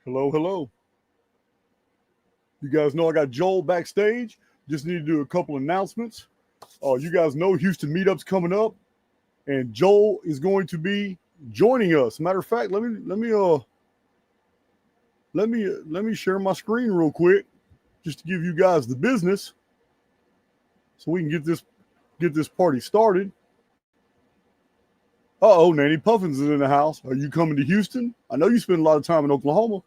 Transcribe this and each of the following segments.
Hello, hello. You guys know I got Joel backstage. Just need to do a couple announcements. You guys know Houston meetup's coming up, and Joel is going to be joining us. Matter of fact, let me share my screen real quick, just to give you guys the business, so we can get this party started. Nanny Puffins is in the house. Are you coming to Houston? I know you spend a lot of time in Oklahoma.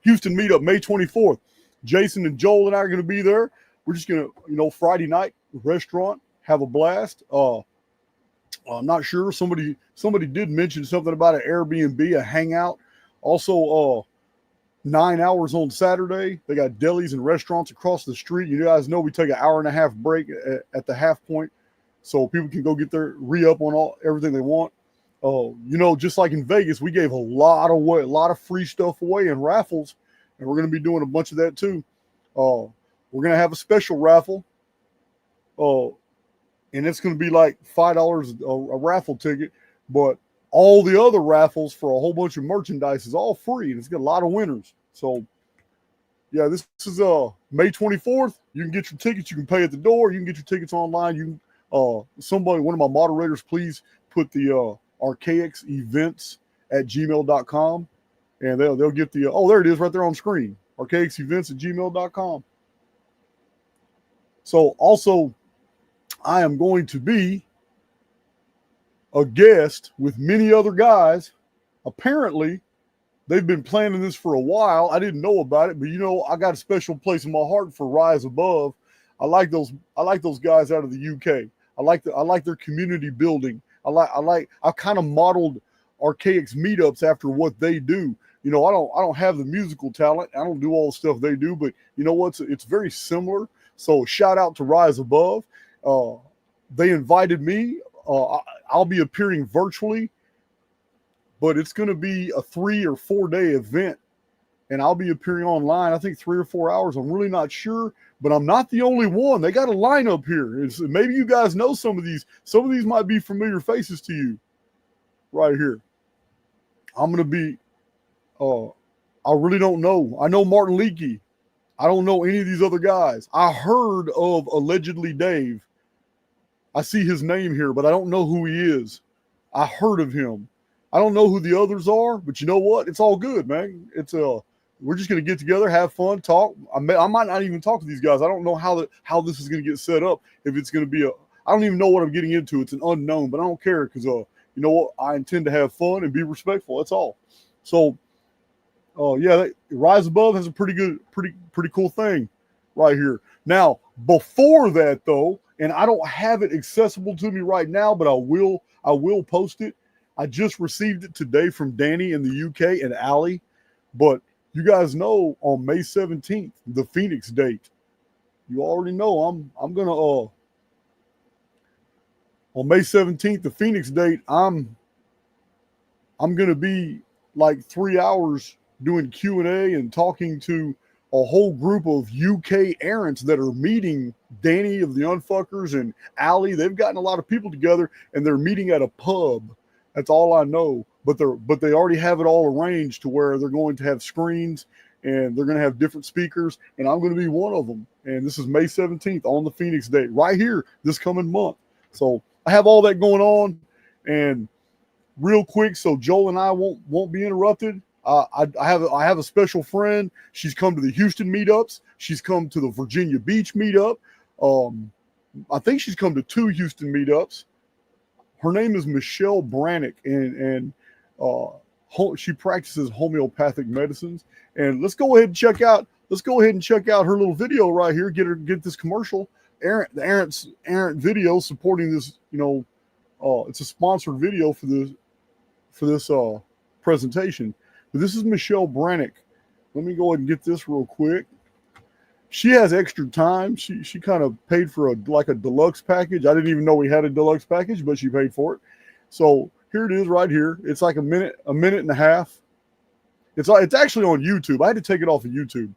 Houston meetup May 24th. Jason and Joel and I are going to be there. We're just going to, Friday night restaurant, have a blast. I'm not sure. Somebody did mention something about an Airbnb, a hangout. Also, 9 hours on Saturday. They got delis and restaurants across the street. You guys know we take an hour and a half break at the half point, so people can go get their re-up on everything they want. Just like in Vegas, we gave a lot of free stuff away in raffles, and we're going to be doing a bunch of that too. We're going to have a special raffle, and it's going to be like $5 a raffle ticket, but all the other raffles for a whole bunch of merchandise is all free, and it's got a lot of winners. So, yeah, this is May 24th. You can get your tickets. You can pay at the door. You can get your tickets online. You can, one of my moderators, please put the Archaix events at gmail.com, and they'll get the there it is right there on screen, Archaix events at gmail.com. So also, I am going to be a guest with many other guys. Apparently they've been planning this for a while. I didn't know about it, but I got a special place in my heart for Rise Above. I like those guys out of the UK. I like their community building. I kind of modeled Archaix meetups after what they do. I don't have the musical talent. I don't do all the stuff they do, but you know what? It's very similar. So shout out to Rise Above. They invited me. I'll be appearing virtually, but it's going to be a 3 or 4 day event, and I'll be appearing online. I think 3 or 4 hours. I'm really not sure, but I'm not the only one. They got a lineup here. Maybe you guys know some of these. Some of these might be familiar faces to you right here. I'm going to be, I really don't know. I know Martin Leakey. I don't know any of these other guys. I heard of Allegedly Dave. I see his name here, but I don't know who he is. I heard of him. I don't know who the others are, but you know what? It's all good, man. We're just going to get together, have fun, talk. I might not even talk to these guys. I don't know how this is going to get set up. If it's going to be I don't even know what I'm getting into. It's an unknown, but I don't care because, you know what? I intend to have fun and be respectful. That's all. So, Rise Above has a pretty cool thing right here. Now, before that though, and I don't have it accessible to me right now, but I will post it. I just received it today from Danny in the UK and Allie. But you guys know on May 17th, the Phoenix date. You already know I'm gonna on May 17th, the Phoenix date, I'm gonna be like 3 hours doing Q&A and talking to a whole group of UK errants that are meeting Danny of the Unfuckers and Allie. They've gotten a lot of people together and they're meeting at a pub. That's all I know. But they already have it all arranged to where they're going to have screens and they're going to have different speakers, and I'm going to be one of them. And this is May 17th on the Phoenix date right here this coming month. So I have all that going on. And real quick, so Joel and I won't be interrupted. I have a special friend. She's come to the Houston meetups. She's come to the Virginia Beach meetup. I think she's come to 2 Houston meetups. Her name is Michelle Brannick, and she practices homeopathic medicines. And let's go ahead and check out her little video right here. Get this commercial. The Errant video supporting this. It's a sponsored video for this presentation. But this is Michelle Brannick. Let me go ahead and get this real quick. She has extra time. She kind of paid for a deluxe package. I didn't even know we had a deluxe package, but she paid for it. So here it is right here. It's like a minute and a half. It's actually on YouTube. I had to take it off of YouTube.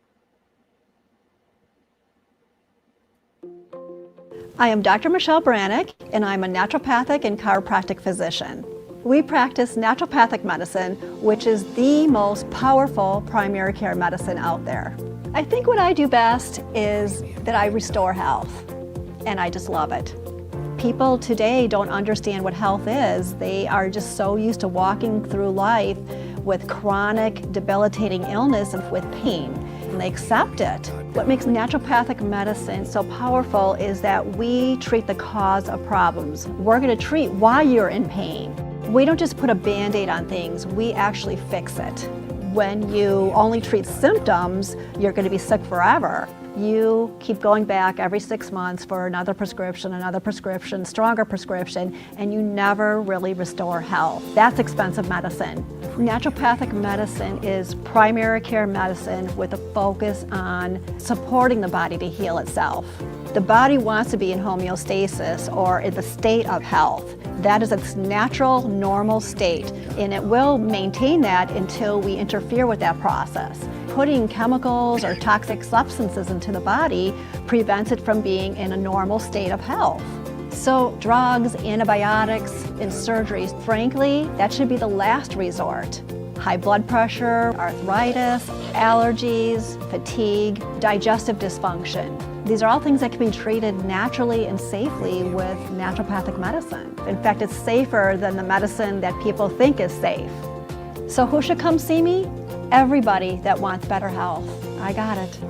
I am Dr. Michelle Brannick, and I'm a naturopathic and chiropractic physician. We practice naturopathic medicine, which is the most powerful primary care medicine out there. I think what I do best is that I restore health, and I just love it. People today don't understand what health is. They are just so used to walking through life with chronic, debilitating illness and with pain, and they accept it. What makes naturopathic medicine so powerful is that we treat the cause of problems. We're going to treat why you're in pain. We don't just put a Band-Aid on things, we actually fix it. When you only treat symptoms, you're going to be sick forever. You keep going back every 6 months for another prescription, stronger prescription, and you never really restore health. That's expensive medicine. Naturopathic medicine is primary care medicine with a focus on supporting the body to heal itself. The body wants to be in homeostasis, or in the state of health. That is its natural, normal state, and it will maintain that until we interfere with that process. Putting chemicals or toxic substances into the body prevents it from being in a normal state of health. So drugs, antibiotics, and surgeries, frankly, that should be the last resort. High blood pressure, arthritis, allergies, fatigue, digestive dysfunction. These are all things that can be treated naturally and safely with naturopathic medicine. In fact, it's safer than the medicine that people think is safe. So who should come see me? Everybody that wants better health. I got it.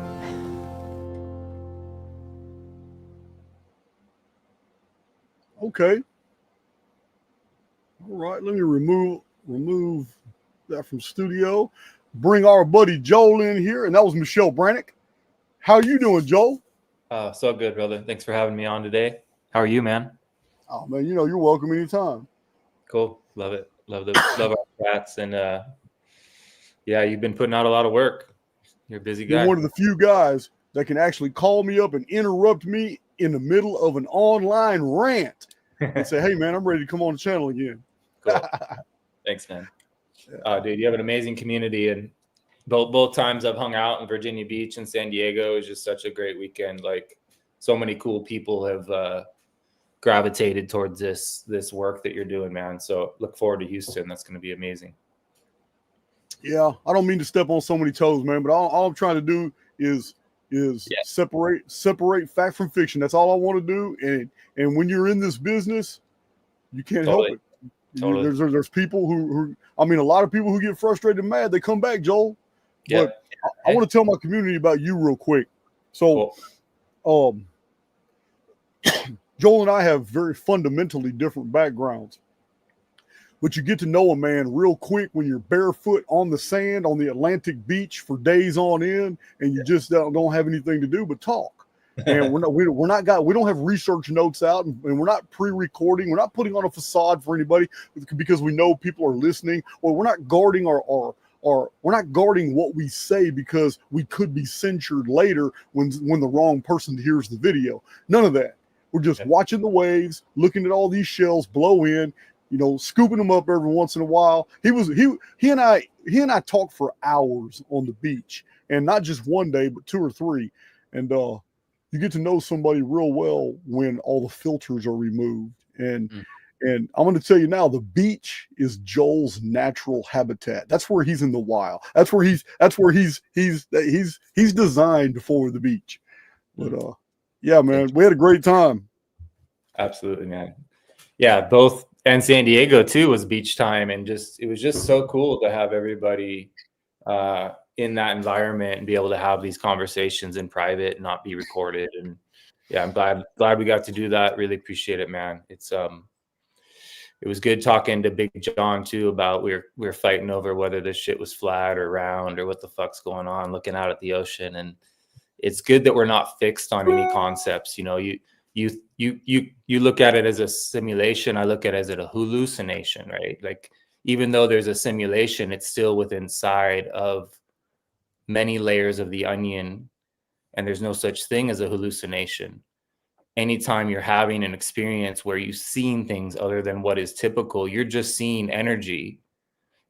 Okay. All right, let me remove that from studio. Bring our buddy Joel in here, and that was Michelle Brannick. How you doing, Joel? So good, brother. Thanks for having me on today. How are you, man? Oh man, you're welcome anytime. Cool. Love it. Love our chats, and yeah, you've been putting out a lot of work. You're a busy guy. You're one of the few guys that can actually call me up and interrupt me in the middle of an online rant and say, "Hey man, I'm ready to come on the channel again." Cool. Thanks, man. Dude, you have an amazing community, and both times I've hung out in Virginia Beach and San Diego, it was just such a great weekend. Like, so many cool people have gravitated towards this work that you're doing, man. So look forward to Houston. That's going to be amazing. Yeah, I don't mean to step on so many toes, man, but all I'm trying to do is separate fact from fiction. That's all I want to do. And when you're in this business, you can't help it. Totally. There's people who I mean, a lot of people who get frustrated and mad, they come back, Joel. Yeah. But I want to tell my community about you real quick. So, cool. Joel and I have very fundamentally different backgrounds. But you get to know a man real quick when you're barefoot on the sand on the Atlantic beach for days on end, and you just don't have anything to do but talk. And we don't have research notes out, and we're not pre-recording. We're not putting on a facade for anybody because we know people are listening, or we're not guarding we're not guarding what we say because we could be censured later when the wrong person hears the video. None of that. We're just watching the waves, looking at all these shells blow in, scooping them up every once in a while. He and I talked for hours on the beach, and not just one day, but 2 or 3. And you get to know somebody real well when all the filters are removed. And I'm going to tell you now, the beach is Joel's natural habitat. That's where he's in the wild. That's where he's designed for the beach. But yeah, man, we had a great time. Absolutely, man. Yeah, both. And San Diego too was beach time, and it was just so cool to have everybody in that environment and be able to have these conversations in private and not be recorded. And yeah, I'm glad we got to do that. Really appreciate it, man. It was good talking to Big John too about we were fighting over whether this shit was flat or round or what the fuck's going on, looking out at the ocean. And it's good that we're not fixed on any concepts. You look at it as a simulation. I look at it as a hallucination, right? Like, even though there's a simulation, it's still within inside of many layers of the onion, and there's no such thing as a hallucination. Anytime you're having an experience where you've seen things other than what is typical, you're just seeing energy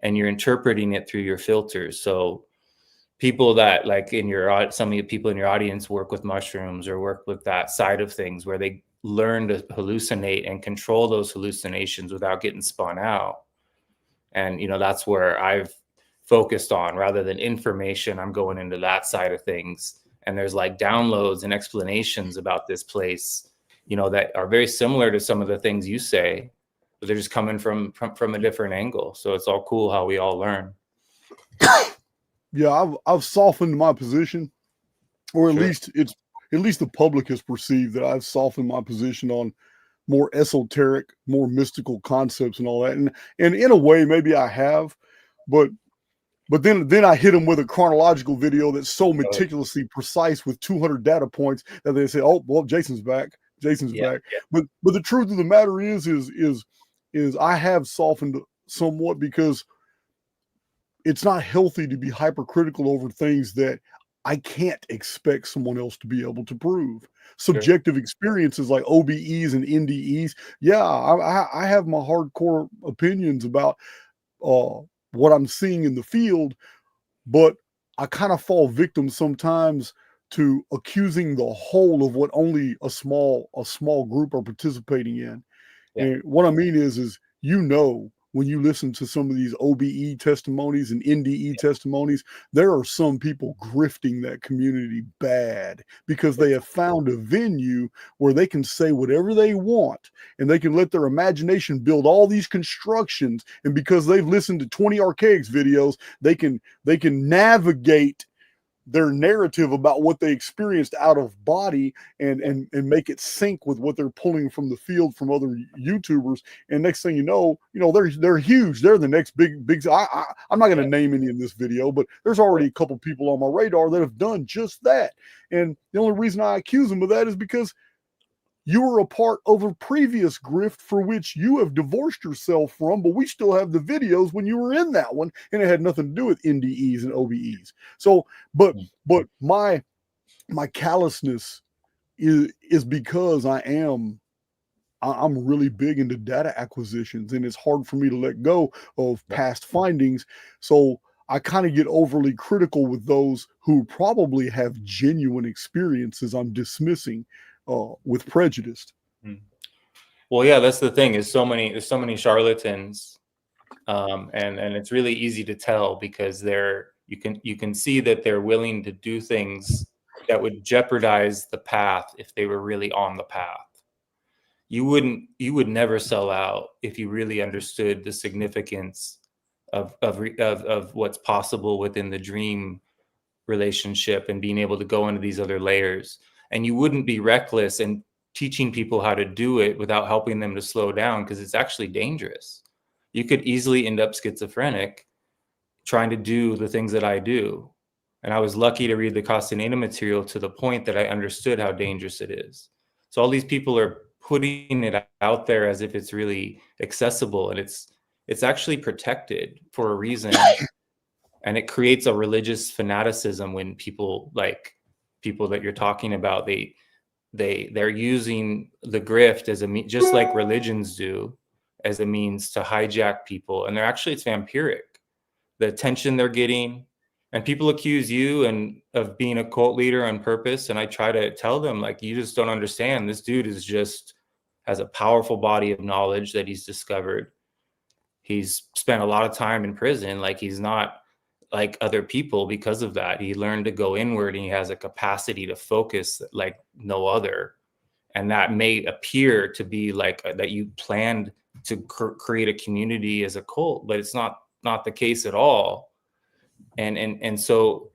and you're interpreting it through your filters. So people that, like, some of the people in your audience work with mushrooms or work with that side of things where they learn to hallucinate and control those hallucinations without getting spun out. And, you know, that's where I've focused on. Rather than information, I'm going into that side of things. And there's like downloads and explanations about this place, you know, that are very similar to some of the things you say, but they're just coming from a different angle. So it's all cool how we all learn. Yeah, I've softened my position, or at Sure. least the public has perceived that I've softened my position on more esoteric, more mystical concepts and all that. And in a way, maybe I have, but then I hit them with a chronological video that's so meticulously precise with 200 data points that they say, "Oh, well, Jason's back. Jason's back." Yeah. But the truth of the matter is I have softened somewhat, because it's not healthy to be hypercritical over things that I can't expect someone else to be able to prove. Subjective experiences like OBEs and NDEs. Yeah, I have my hardcore opinions about what I'm seeing in the field, but I kind of fall victim sometimes to accusing the whole of what only a small group are participating in. Yeah. And what I mean is, you know, when you listen to some of these OBE testimonies and NDE testimonies, there are some people grifting that community bad because they have found a venue where they can say whatever they want, and they can let their imagination build all these constructions. And because they've listened to 20 Archaix videos, they can navigate their narrative about what they experienced out of body and make it sync with what they're pulling from the field from other YouTubers. And next thing you know, they're huge. They're the next big. I'm not going to name any in this video, but there's already a couple people on my radar that have done just that. And the only reason I accuse them of that is because you were a part of a previous grift for which you have divorced yourself from, but we still have the videos when you were in that one, and it had nothing to do with NDEs and OBEs. So, but my callousness is because I'm really big into data acquisitions, and it's hard for me to let go of past findings. So I kind of get overly critical with those who probably have genuine experiences I'm dismissing with prejudice. Well, yeah, that's the thing. There's so many charlatans, and it's really easy to tell because you can see that they're willing to do things that would jeopardize the path if they were really on the path. You would never sell out if you really understood the significance of what's possible within the dream relationship and being able to go into these other layers. And you wouldn't be reckless and teaching people how to do it without helping them to slow down, because it's actually dangerous. You could easily end up schizophrenic trying to do the things that I do. And I was lucky to read the Castaneda material to the point that I understood how dangerous it is. So all these people are putting it out there as if it's really accessible, and it's actually protected for a reason. And it creates a religious fanaticism when people that you're talking about, they're using the grift as just like religions do, as a means to hijack people. And it's vampiric, the attention they're getting. And people accuse you of being a cult leader on purpose. And I try to tell them, like, you just don't understand. This dude has a powerful body of knowledge that he's discovered. He's spent a lot of time in prison. Like, he's not like other people because of that. He learned to go inward, and he has a capacity to focus like no other. And that may appear to be like that you planned to create a community as a cult, but it's not the case at all. And so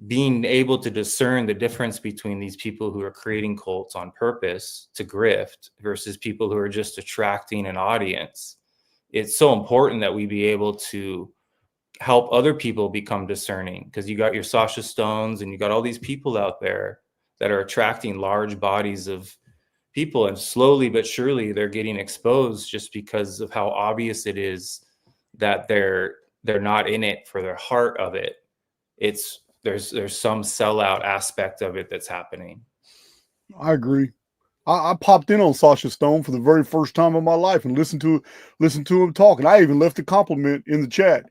being able to discern the difference between these people who are creating cults on purpose to grift versus people who are just attracting an audience, it's so important that we be able to help other people become discerning, because you got your Sasha Stones and you got all these people out there that are attracting large bodies of people, and slowly but surely they're getting exposed just because of how obvious it is that they're not in it for their heart of it. There's some sellout aspect of it that's happening. I agree. I popped in on Sasha Stone for the very first time in my life and listened to him talk, and I even left a compliment in the chat.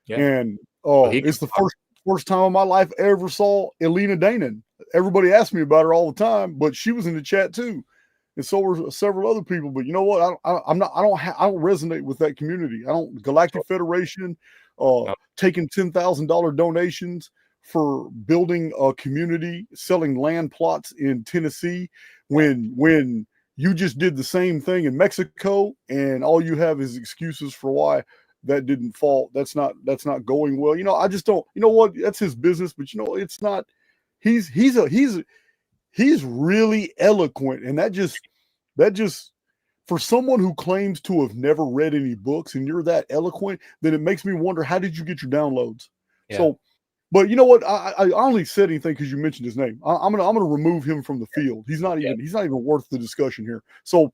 Yeah. And it's the first time in my life I ever saw Elena Danan. Everybody asked me about her all the time, but she was in the chat too. and so were several other people. But you know what? I don't resonate with that community. I don't. Galactic Federation, taking $10,000 donations for building a community, selling land plots in Tennessee, when you just did the same thing in Mexico, and all you have is excuses for why that didn't fall. That's not going well. You know, I just don't. You know what? That's his business. But you know, it's not. He's really eloquent, and that just for someone who claims to have never read any books, and you're that eloquent, then it makes me wonder, how did you get your downloads? Yeah. So, but you know what? I only said anything because you mentioned his name. I'm gonna remove him from the field. He's not even worth the discussion here. So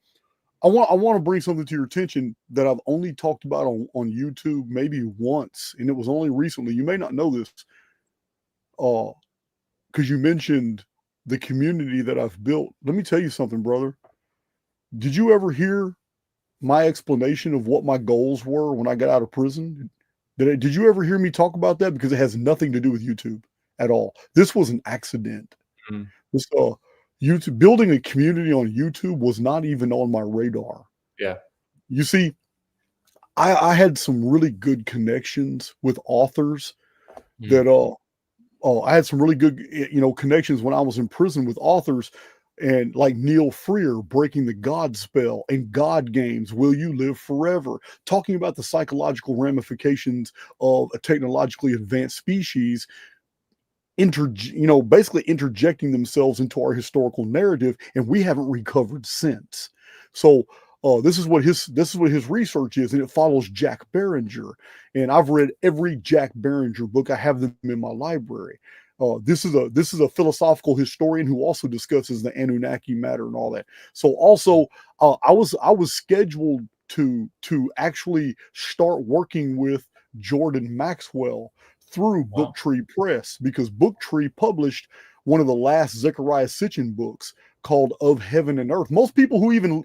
I want to bring something to your attention that I've only talked about on YouTube maybe once, and it was only recently. You may not know this, because you mentioned the community that I've built. Let me tell you something, brother. Did you ever hear my explanation of what my goals were when I got out of prison? Did you ever hear me talk about that? Because it has nothing to do with YouTube at all. This was an accident. Mm. This YouTube, building a community on YouTube was not even on my radar. Yeah. You see, I had some really good connections with authors that I had some really good, connections when I was in prison with authors, and like Neil Freer, Breaking the God Spell, and God Games, Will You Live Forever, talking about the psychological ramifications of a technologically advanced species, basically interjecting themselves into our historical narrative, and we haven't recovered since. So this is what his research is, and it follows Jack Barringer. And I've read every Jack Barringer book. I have them in my library. This is a philosophical historian who also discusses the Anunnaki matter and all that. So also, I was scheduled to actually start working with Jordan Maxwell through Booktree Press, because Booktree published one of the last Zecharia Sitchin books called Of Heaven and Earth. Most people who even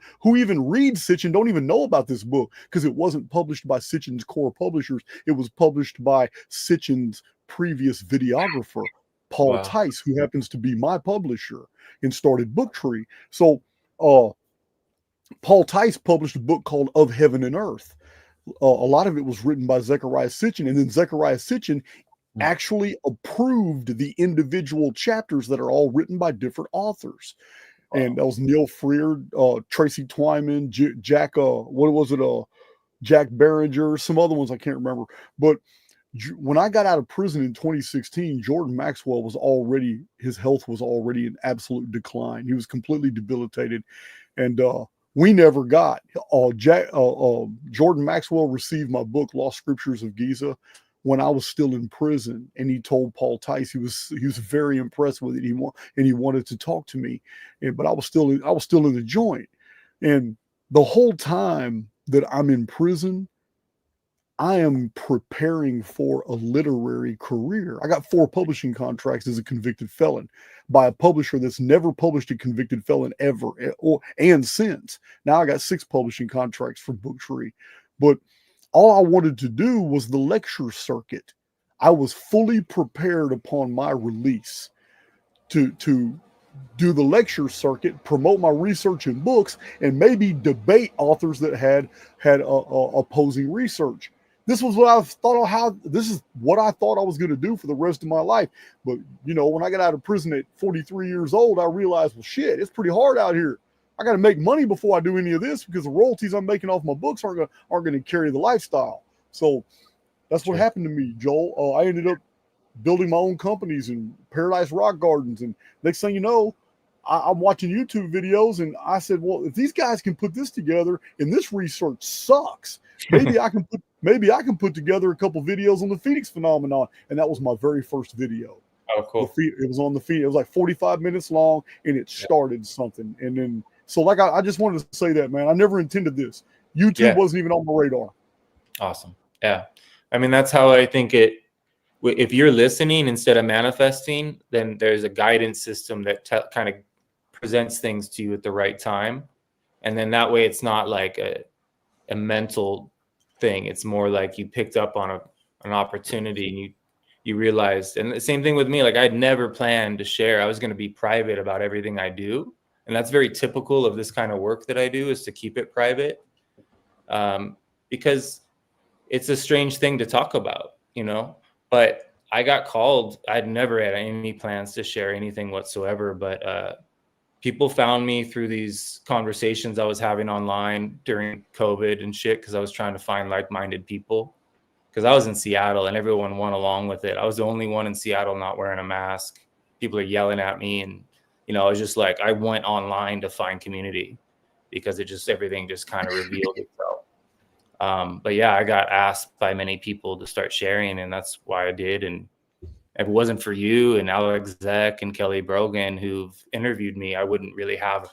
read Sitchin don't even know about this book, because it wasn't published by Sitchin's core publishers. It was published by Sitchin's previous videographer, Paul Tice, who happens to be my publisher and started Booktree. So Paul Tice published a book called Of Heaven and Earth. A lot of it was written by Zecharia Sitchin, and then Zecharia Sitchin actually approved the individual chapters that are all written by different authors. And that was Neil Freer, Tracy Twyman, Jack, Jack Barringer, some other ones I can't remember. But when I got out of prison in 2016, Jordan Maxwell his health was already in absolute decline. He was completely debilitated. And we never got, Jordan Maxwell received my book, Lost Scriptures of Giza, when I was still in prison, and he told Paul Tice he was very impressed with it. He wanted to talk to me, but I was still in the joint. And the whole time that I'm in prison, I am preparing for a literary career. I got 4 publishing contracts as a convicted felon by a publisher that's never published a convicted felon ever, and since. Now I got 6 publishing contracts for Booktree. But all I wanted to do was the lecture circuit. I was fully prepared upon my release to do the lecture circuit, promote my research in books, and maybe debate authors that had opposing research. This was what I thought this is what I thought I was going to do for the rest of my life. But, when I got out of prison at 43 years old, I realized, well, shit, it's pretty hard out here. I got to make money before I do any of this, because the royalties I'm making off my books aren't going to carry the lifestyle. So that's what happened to me, Joel. I ended up building my own companies in Paradise Rock Gardens. And next thing you know, I'm watching YouTube videos, and I said, well, if these guys can put this together and this research sucks, maybe I can put together a couple videos on the Phoenix phenomenon. And that was my very first video. Oh, cool. It was on the feed. It was like 45 minutes long, and it started something. And then, so like, I just wanted to say that, man, I never intended this. YouTube wasn't even on my radar. Awesome. Yeah. I mean, that's how I think if you're listening instead of manifesting, then there's a guidance system that kind of presents things to you at the right time. And then that way it's not like a mental thing. It's more like you picked up on an opportunity, and you realized. And the same thing with me, like I'd never planned to share. I was going to be private about everything I do. And that's very typical of this kind of work that I do, is to keep it private, because it's a strange thing to talk about, you know. But I got called. I'd never had any plans to share anything whatsoever, but people found me through these conversations I was having online during COVID and shit, because I was trying to find like-minded people, because I was in Seattle and everyone went along with it. I was the only one in Seattle not wearing a mask. People are yelling at me, and you know, I was just like, I went online to find community, because everything just kind of revealed itself. But yeah, I got asked by many people to start sharing, and that's why I did. And if it wasn't for you and Alex Zek and Kelly Brogan, who've interviewed me, I wouldn't really have,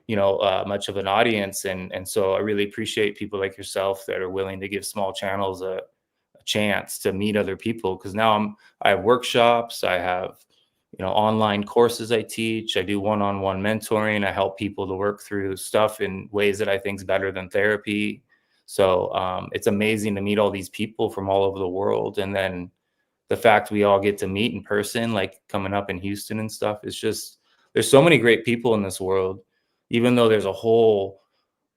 you know, much of an audience. And so I really appreciate people like yourself that are willing to give small channels a chance to meet other people. Because now I have workshops, I have, you know, online courses I teach, I do one-on-one mentoring, I help people to work through stuff in ways that I think is better than therapy. So it's amazing to meet all these people from all over the world. And then the fact we all get to meet in person, like coming up in Houston and stuff, is just, there's so many great people in this world, even though there's a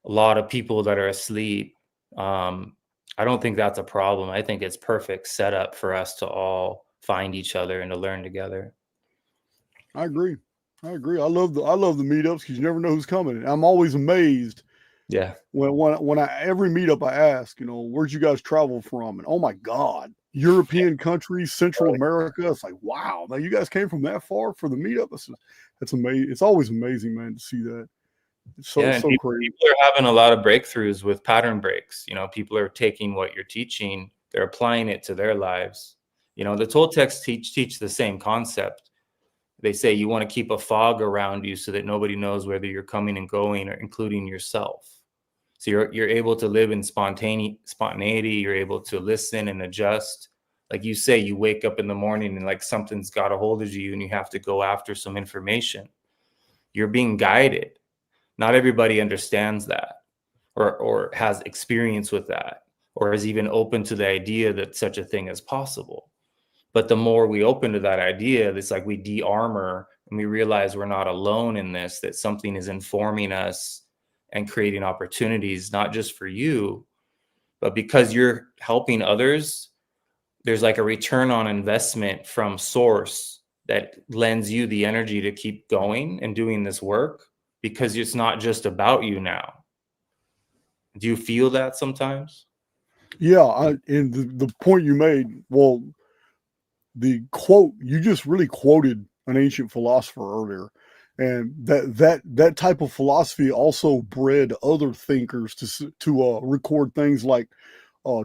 lot of people that are asleep. I don't think that's a problem. I think it's perfect setup for us to all find each other and to learn together. I agree. I love the meetups, because you never know who's coming. I'm always amazed. Yeah. When every meetup I ask, you know, where'd you guys travel from? And oh my God, European countries, Central America. It's like, wow, now you guys came from that far for the meetup. That's amazing. It's always amazing, man, to see that. It's so crazy. People are having a lot of breakthroughs with pattern breaks. You know, people are taking what you're teaching, they're applying it to their lives. You know, the Toltecs teach the same concept. They say you want to keep a fog around you so that nobody knows whether you're coming and going, or including yourself. So you're able to live in spontaneity. You're able to listen and adjust. Like you say, you wake up in the morning and like something's got a hold of you and you have to go after some information. You're being guided. Not everybody understands that, or has experience with that, or is even open to the idea that such a thing is possible. But the more we open to that idea, it's like we de-armor and we realize we're not alone in this, that something is informing us and creating opportunities, not just for you, but because you're helping others, there's like a return on investment from source that lends you the energy to keep going and doing this work, because it's not just about you now. Do you feel that sometimes? Yeah. And the point you made, well, the quote, you just really quoted an ancient philosopher earlier. And that type of philosophy also bred other thinkers to record things like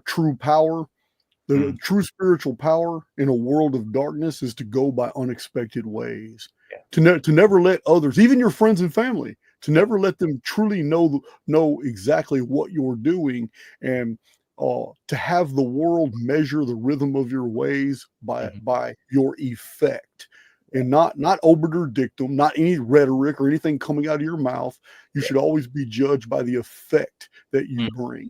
true power. The true spiritual power in a world of darkness is to go by unexpected ways. Yeah. To never let others, even your friends and family, to never let them truly know exactly what you're doing, and to have the world measure the rhythm of your ways by your effect. And not obiter dictum, not any rhetoric or anything coming out of your mouth. You should always be judged by the effect that you bring.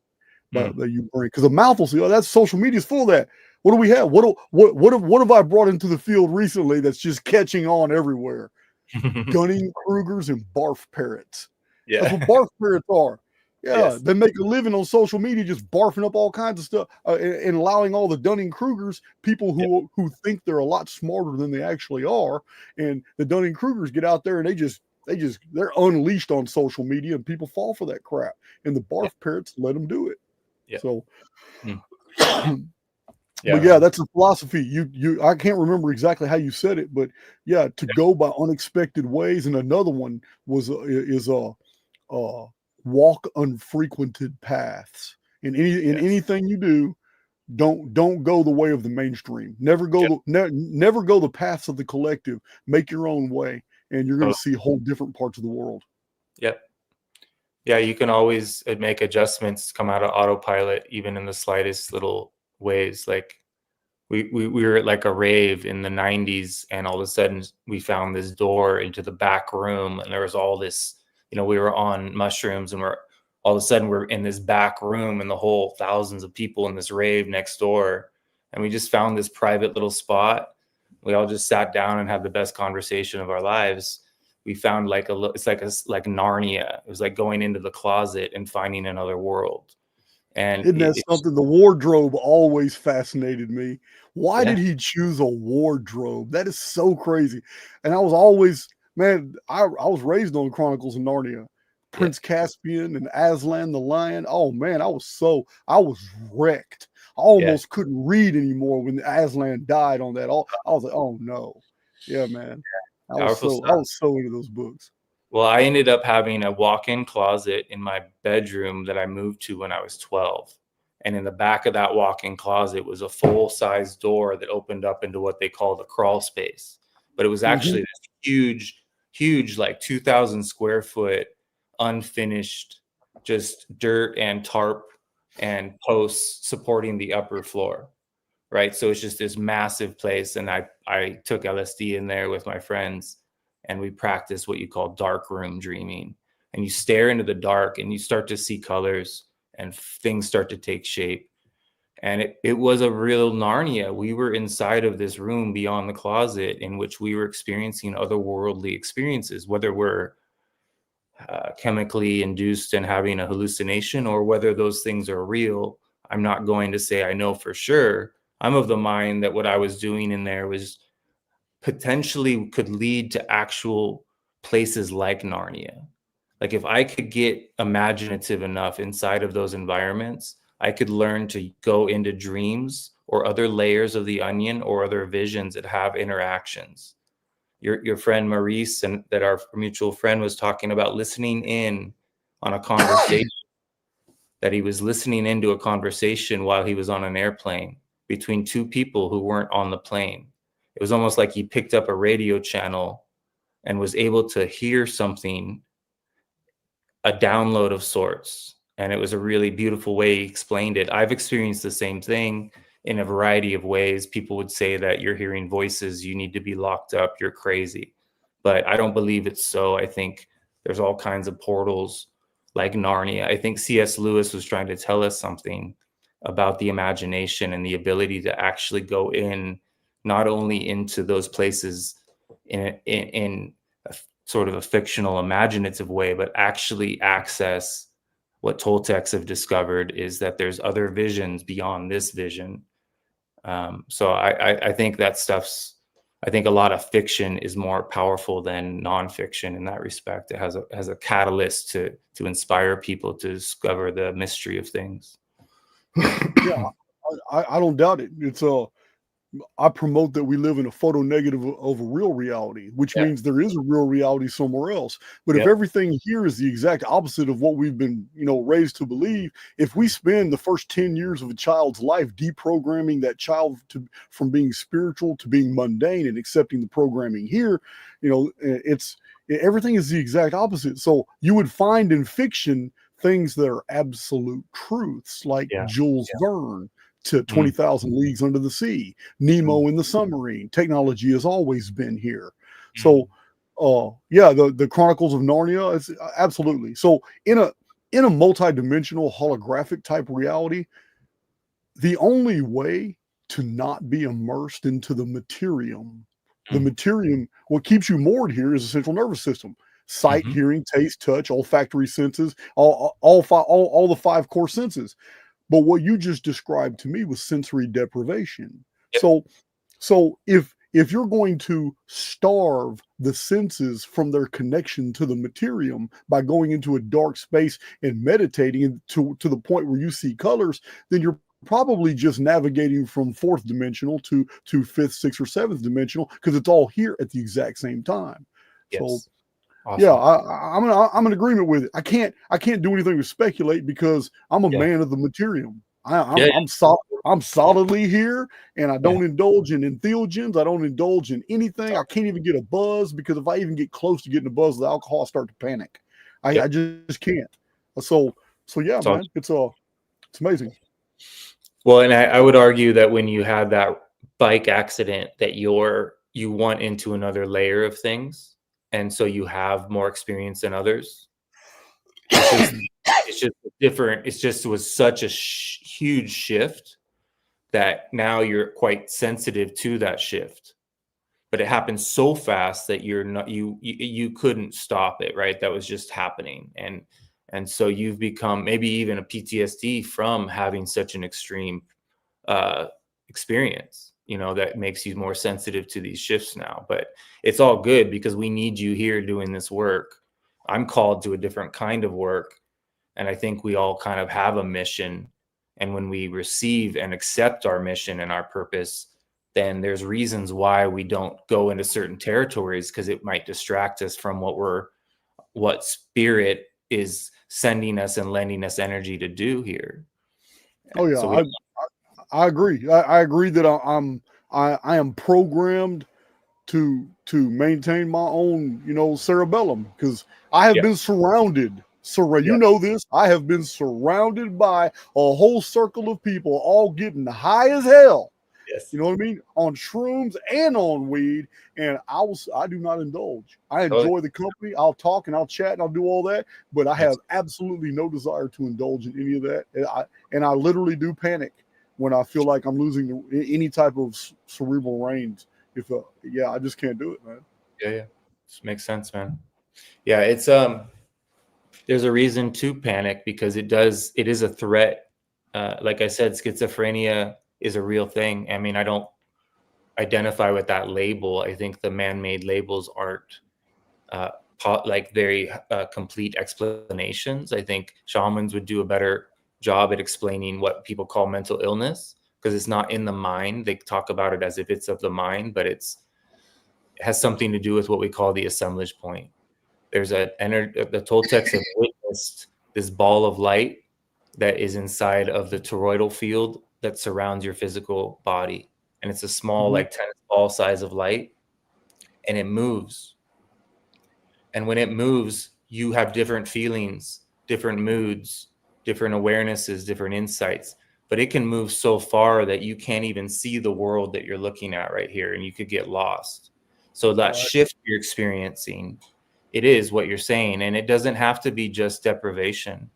Because the mouth will say, "Oh, that's social media is full of that." What do we have? What have I brought into the field recently that's just catching on everywhere? Dunning-Krugers and barf parrots. Yeah. That's what barf parrots are. Yeah, yes. They make a living on social media just barfing up all kinds of stuff, and allowing all the Dunning-Krugers, people who think they're a lot smarter than they actually are, and the Dunning-Krugers get out there and they're unleashed on social media, and people fall for that crap, and the barf parrots let them do it. Yeah. So, but yeah, that's a philosophy. I can't remember exactly how you said it, but yeah, to go by unexpected ways. And another one is walk unfrequented paths. In anything you do, don't go the way of the mainstream. Never go never go the paths of the collective. Make your own way, and you're going to see whole different parts of the world. Yep. Yeah, you can always make adjustments, come out of autopilot, even in the slightest little ways. Like we were at like a rave in the 90s, and all of a sudden we found this door into the back room, and there was all this, you know, we were on mushrooms, and all of a sudden we're in this back room, and the whole thousands of people in this rave next door. And we just found this private little spot. We all just sat down and had the best conversation of our lives. we found like it's like Narnia. It was like going into the closet and finding another world. And Isn't that something? The wardrobe always fascinated me. Why did he choose a wardrobe? That is so crazy. And I was always, man, I was raised on the Chronicles of Narnia. Prince Caspian and Aslan the Lion. Oh man, I was wrecked. I almost couldn't read anymore when Aslan died on that. I was like, oh no. Yeah, man. I was so into those books. Well, I ended up having a walk-in closet in my bedroom that I moved to when I was 12. And in the back of that walk-in closet was a full-size door that opened up into what they call the crawl space. But it was actually this huge, like 2,000 square foot, unfinished, just dirt and tarp and posts supporting the upper floor. Right. So it's just this massive place. And I took LSD in there with my friends. And we practice what you call dark room dreaming. And you stare into the dark and you start to see colors and things start to take shape. And it was a real Narnia. We were inside of this room beyond the closet in which we were experiencing otherworldly experiences, whether we're chemically induced and having a hallucination or whether those things are real. I'm not going to say I know for sure. I'm of the mind that what I was doing in there was potentially could lead to actual places like Narnia. Like if I could get imaginative enough inside of those environments, I could learn to go into dreams or other layers of the onion or other visions that have interactions. Your friend Maurice, and that our mutual friend was talking about listening in on a conversation, that he was listening into a conversation while he was on an airplane between two people who weren't on the plane. It was almost like he picked up a radio channel and was able to hear something, a download of sorts. And it was a really beautiful way he explained it. I've experienced the same thing in a variety of ways. People would say that you're hearing voices, you need to be locked up, you're crazy. But I don't believe it's so. I think there's all kinds of portals like Narnia. I think C.S. Lewis was trying to tell us something about the imagination and the ability to actually go in, not only into those places in a sort of a fictional, imaginative way, but actually access what Toltecs have discovered is that there's other visions beyond this vision. So I think that stuff's, I think a lot of fiction is more powerful than nonfiction in that respect. It has a catalyst to inspire people to discover the mystery of things. Yeah, I don't doubt it. It's I promote that we live in a photo negative of a real reality, which means there is a real reality somewhere else. But if everything here is the exact opposite of what we've been, raised to believe, if we spend the first 10 years of a child's life deprogramming that child from being spiritual to being mundane and accepting the programming here, everything is the exact opposite. So you would find in fiction things that are absolute truths, like Jules Verne to 20,000 Leagues Under the Sea, Nemo in the submarine. Technology has always been here. So, the Chronicles of Narnia, it's absolutely. So in a multidimensional holographic type reality, the only way to not be immersed into the materium, what keeps you moored here is the central nervous system. Sight, hearing, taste, touch, olfactory senses, all the 5 core senses. But what you just described to me was sensory deprivation. So if you're going to starve the senses from their connection to the materium by going into a dark space and meditating to the point where you see colors, then you're probably just navigating from 4th dimensional to 5th, 6th, or 7th dimensional, because it's all here at the exact same time. So awesome. Yeah, I'm in agreement with it. I can't do anything to speculate because I'm a man of the materium. I'm solidly here, and I don't indulge in entheogens. I don't indulge in anything. I can't even get a buzz, because if I even get close to getting a buzz with alcohol, I start to panic. I just can't. So yeah, man, it's amazing. Well, and I would argue that when you had that bike accident, that you went into another layer of things. And so you have more experience than others. It's just different. It was such a huge shift that now you're quite sensitive to that shift. but it happened so fast that you couldn't stop it, right? That was just happening. And so you've become maybe even a PTSD from having such an extreme experience, that makes you more sensitive to these shifts now. But it's all good because we need you here doing this work. I'm called to a different kind of work. And I think we all kind of have a mission. And when we receive and accept our mission and our purpose, then there's reasons why we don't go into certain territories, because it might distract us from what spirit is sending us and lending us energy to do here. Oh yeah, So I agree. I agree that I am programmed to maintain my own, cerebellum, because I have been surrounded. You know this. I have been surrounded by a whole circle of people, all getting high as hell. Yes. You know what I mean? On shrooms and on weed, and I do not indulge. I enjoy the company. I'll talk and I'll chat and I'll do all that, but I have absolutely no desire to indulge in any of that. And I literally do panic when I feel like I'm losing any type of cerebral range. I just can't do it, man. Yeah. This makes sense, man. Yeah, it's there's a reason to panic, because it is a threat. Like I said, schizophrenia is a real thing. I mean, I don't identify with that label. I think the man-made labels aren't very complete explanations. I think shamans would do a better job at explaining what people call mental illness, because it's not in the mind. They talk about it as if it's of the mind, but it has something to do with what we call the assemblage point. There's the Toltecs have witnessed this ball of light that is inside of the toroidal field that surrounds your physical body. And it's a small, like tennis ball size of light, and it moves. And when it moves, you have different feelings, different moods, different awarenesses, different insights. But it can move so far that you can't even see the world that you're looking at right here, and you could get lost. So that shift you're experiencing, it is what you're saying, and it doesn't have to be just deprivation.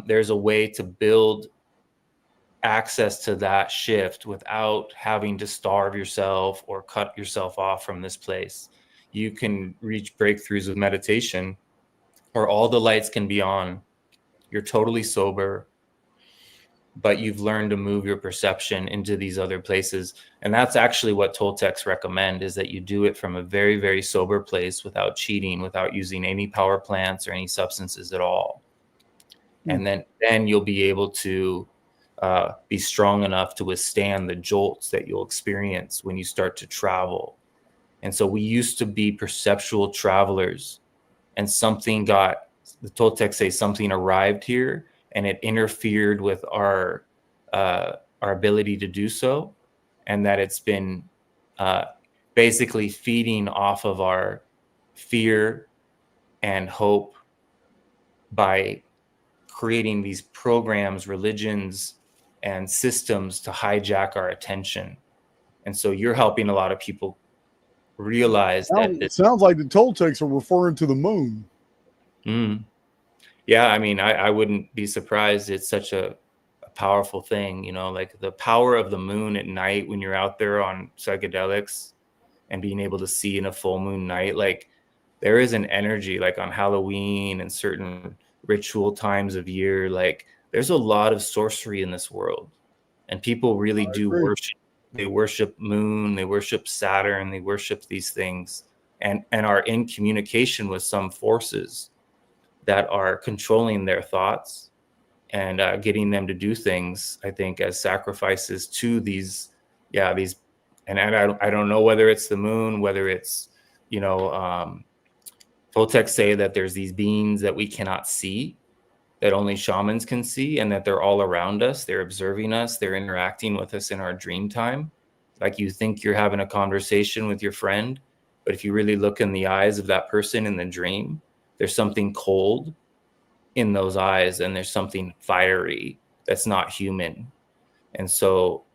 There's a way to build access to that shift without having to starve yourself or cut yourself off from this place. You can reach breakthroughs with meditation, where all the lights can be on. You're totally sober, but you've learned to move your perception into these other places. And that's actually what Toltecs recommend, is that you do it from a very, very sober place, without cheating, without using any power plants or any substances at all. And then you'll be able to be strong enough to withstand the jolts that you'll experience when you start to travel. And so we used to be perceptual travelers, and the Toltecs say something arrived here, and it interfered with our ability to do so, and that it's been basically feeding off of our fear and hope by creating these programs, religions, and systems to hijack our attention. And so you're helping a lot of people realize that it sounds like the Toltecs are referring to the moon. Yeah, I mean, I wouldn't be surprised. It's such a powerful thing, like the power of the moon at night when you're out there on psychedelics and being able to see in a full moon night. Like, there is an energy, like on Halloween and certain ritual times of year, like there's a lot of sorcery in this world, and people really do worship. They worship moon, they worship Saturn, they worship these things, and are in communication with some forces that are controlling their thoughts and getting them to do things, I think, as sacrifices to these. And I don't know whether it's the moon, whether it's, Toltecs say that there's these beings that we cannot see, that only shamans can see, and that they're all around us. They're observing us. They're interacting with us in our dream time. Like, you think you're having a conversation with your friend, but if you really look in the eyes of that person in the dream, there's something cold in those eyes, and there's something fiery that's not human. And so,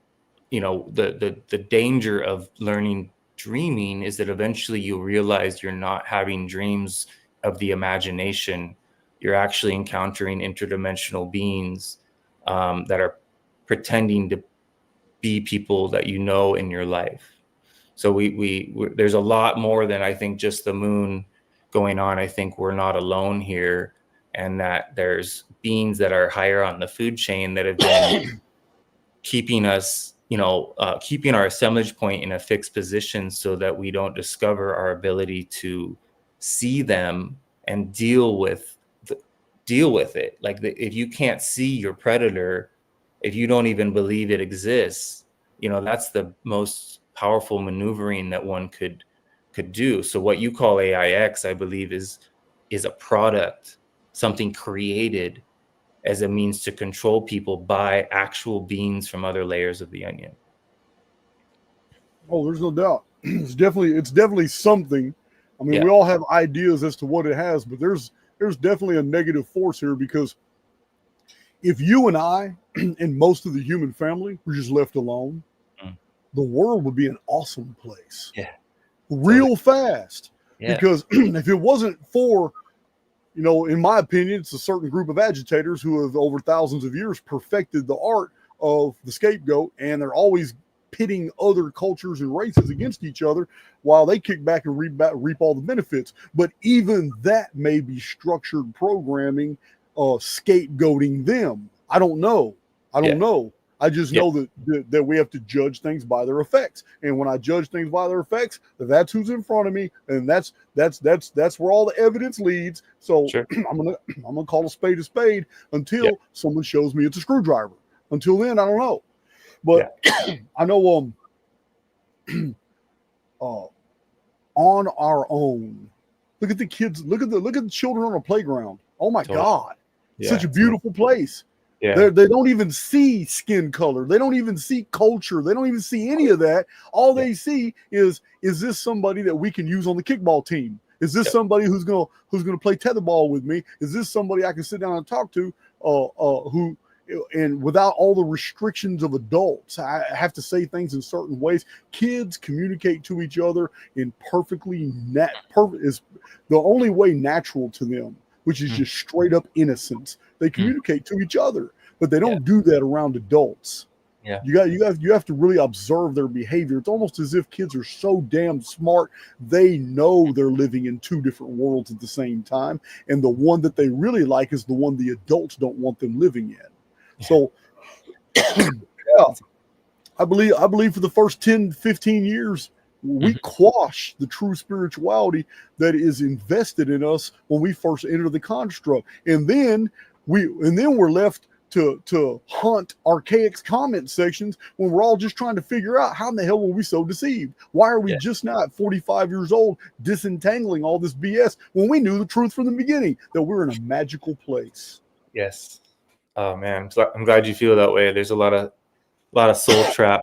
the danger of learning dreaming is that eventually you realize you're not having dreams of the imagination. You're actually encountering interdimensional beings that are pretending to be people that you know in your life. So there's a lot more than I think just the moon going on. I think we're not alone here, and that there's beings that are higher on the food chain that have been keeping us, keeping our assemblage point in a fixed position so that we don't discover our ability to see them and deal with it. Like if you can't see your predator, if you don't even believe it exists, that's the most powerful maneuvering that one could do. So what you call AIX, I believe, is a product, something created as a means to control people by actual beings from other layers of the onion. Oh, there's no doubt. It's definitely something. I mean, we all have ideas as to what it has, but there's definitely a negative force here, because if you and I and most of the human family were just left alone, the world would be an awesome place. Yeah. Real fast. Yeah. Because if it wasn't for, in my opinion, it's a certain group of agitators who have over thousands of years perfected the art of the scapegoat, and they're always pitting other cultures and races against each other while they kick back and reap all the benefits. But even that may be structured programming, scapegoating them. I don't know. I just know that we have to judge things by their effects. And when I judge things by their effects, that's who's in front of me, and that's where all the evidence leads. So sure. I'm gonna call a spade until someone shows me it's a screwdriver. Until then, I don't know. But I know on our own, look at the kids, look at the children on the playground. Oh my God. Such a beautiful place. Yeah. They don't even see skin color. They don't even see culture. They don't even see any of that. All they see is this somebody that we can use on the kickball team? Is this somebody who's gonna play tetherball with me? Is this somebody I can sit down and talk to? Who and without all the restrictions of adults, I have to say things in certain ways. Kids communicate to each other in perfectly is the only way natural to them, which is just straight up innocence. They communicate to each other, but they don't do that around adults. Yeah, you have to really observe their behavior. It's almost as if kids are so damn smart, they know they're living in two different worlds at the same time, and the one that they really like is the one the adults don't want them living in. Yeah. So, I believe for the first 10, 15 years, we quash the true spirituality that is invested in us when we first enter the construct, and then we're left to hunt archaic comment sections when we're all just trying to figure out how in the hell were we so deceived? Why are we just now at 45 years old disentangling all this BS when we knew the truth from the beginning, that we're in a magical place? Yes. Oh man, I'm glad you feel that way. There's a lot of soul trap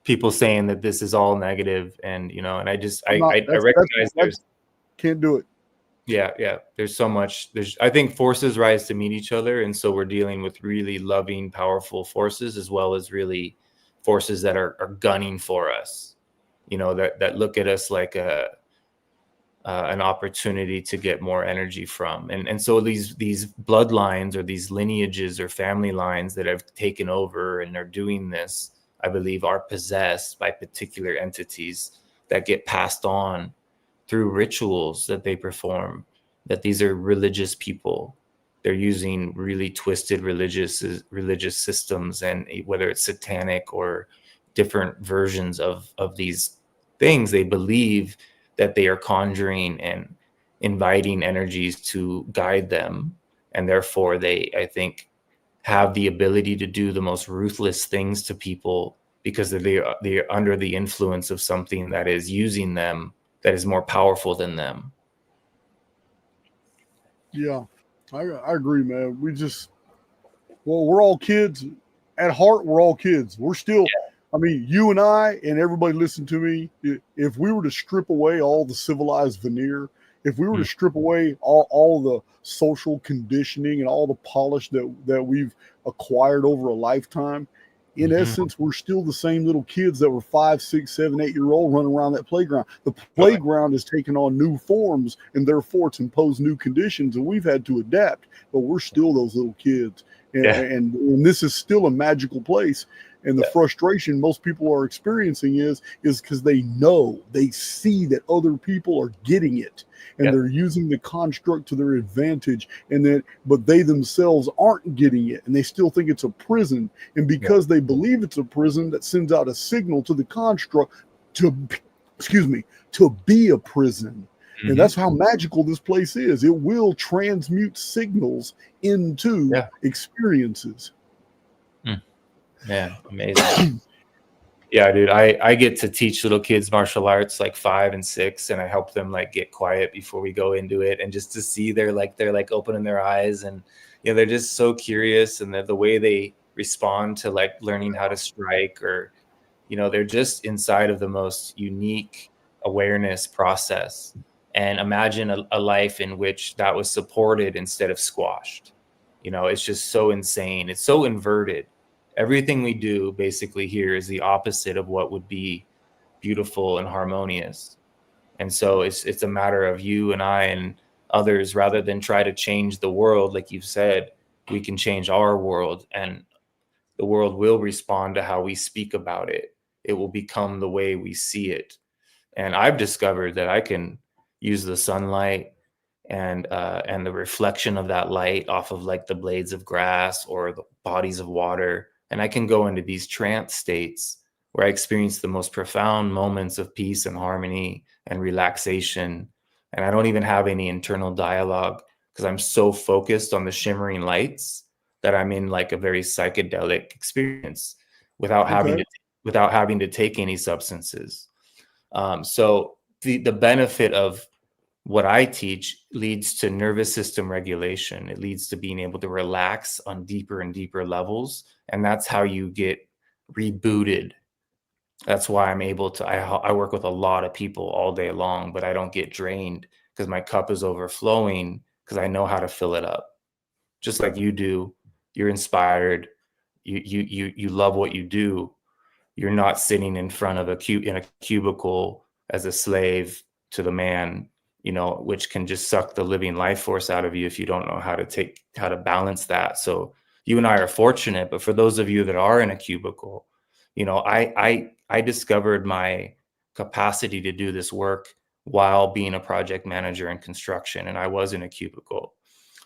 people saying that this is all negative, and and I recognize there's can't do it. Yeah. There's so much. I think forces rise to meet each other, and so we're dealing with really loving, powerful forces, as well as really forces that are gunning for us. That look at us like an opportunity to get more energy from, and so these bloodlines or these lineages or family lines that have taken over and are doing this, I believe, are possessed by particular entities that get passed on through rituals that they perform, that these are religious people. They're using really twisted religious systems, and whether it's satanic or different versions of these things, they believe that they are conjuring and inviting energies to guide them. And therefore they, I think, have the ability to do the most ruthless things to people because they're under the influence of something that is using them, that is more powerful than them. Yeah, I agree, man. We're all kids. At heart, we're all kids. We're still, I mean, you and I and everybody listen to me, if we were to strip away all the civilized veneer, if we were to strip away all the social conditioning and all the polish that we've acquired over a lifetime, in essence, we're still the same little kids that were 5, 6, 7, 8-year-old running around that playground. The playground has taken on new forms, and therefore it's imposed new conditions, and we've had to adapt. But we're still those little kids, and this is still a magical place. And the frustration most people are experiencing is because they see that other people are getting it, and they're using the construct to their advantage, but they themselves aren't getting it, and they still think it's a prison. And because they believe it's a prison, that sends out a signal to the construct to be a prison. And that's how magical this place is. It will transmute signals into experiences. Yeah, amazing. Yeah, dude, I get to teach little kids martial arts like 5 and 6, and I help them like get quiet before we go into it, and just to see they're opening their eyes, and they're just so curious, and the way they respond to like learning how to strike, or they're just inside of the most unique awareness process. And imagine a life in which that was supported instead of squashed. It's just so insane. It's so inverted. Everything we do basically here is the opposite of what would be beautiful and harmonious. And so it's a matter of you and I and others, rather than try to change the world, like you've said, we can change our world, and the world will respond to how we speak about it. It will become the way we see it. And I've discovered that I can use the sunlight and the reflection of that light off of like the blades of grass or the bodies of water. And I can go into these trance states where I experience the most profound moments of peace and harmony and relaxation. And I don't even have any internal dialogue, because I'm so focused on the shimmering lights that I'm in like a very psychedelic experience without having to take any substances. So the benefit of what I teach leads to nervous system regulation. It leads to being able to relax on deeper and deeper levels. And that's how you get rebooted. That's why I'm able to, I work with a lot of people all day long, but I don't get drained because my cup is overflowing, because I know how to fill it up. Just like you do. You're inspired. You love what you do. You're not sitting in front of in a cubicle as a slave to the man, which can just suck the living life force out of you if you don't know how to balance that. So you and I are fortunate, but for those of you that are in a cubicle, I discovered my capacity to do this work while being a project manager in construction, and I was in a cubicle,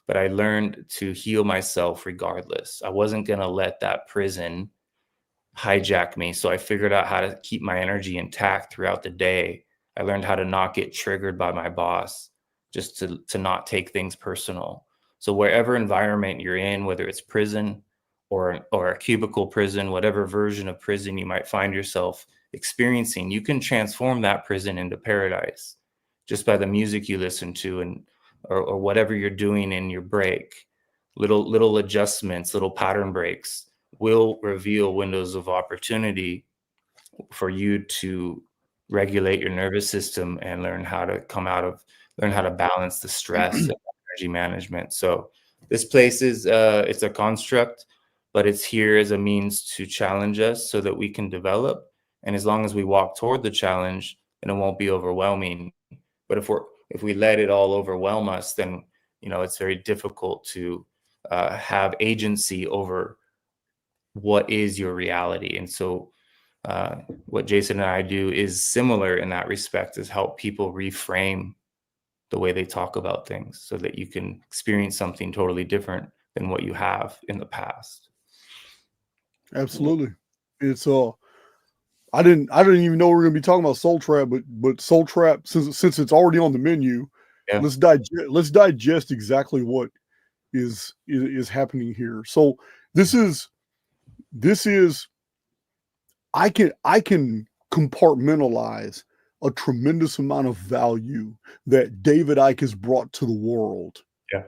but I learned to heal myself regardless. I wasn't going to let that prison hijack me. So I figured out how to keep my energy intact throughout the day. I learned how to not get triggered by my boss, just to not take things personal. So wherever environment you're in, whether it's prison or a cubicle prison, whatever version of prison you might find yourself experiencing, you can transform that prison into paradise just by the music you listen to, or whatever you're doing in your break. Little adjustments, little pattern breaks will reveal windows of opportunity for you to regulate your nervous system and learn how to balance the stress and energy management. So this place is it's a construct, but it's here as a means to challenge us so that we can develop. And as long as we walk toward the challenge, then it won't be overwhelming. But if we let it all overwhelm us, then it's very difficult to have agency over what is your reality. And so what Jason and I do is similar in that respect, is help people reframe the way they talk about things so that you can experience something totally different than what you have in the past. Absolutely. It's I didn't even know we were going to be talking about Soul Trap, but Soul Trap, since it's already on the menu, let's digest exactly what is happening here. So this is I can compartmentalize a tremendous amount of value that David Icke has brought to the world. Yeah.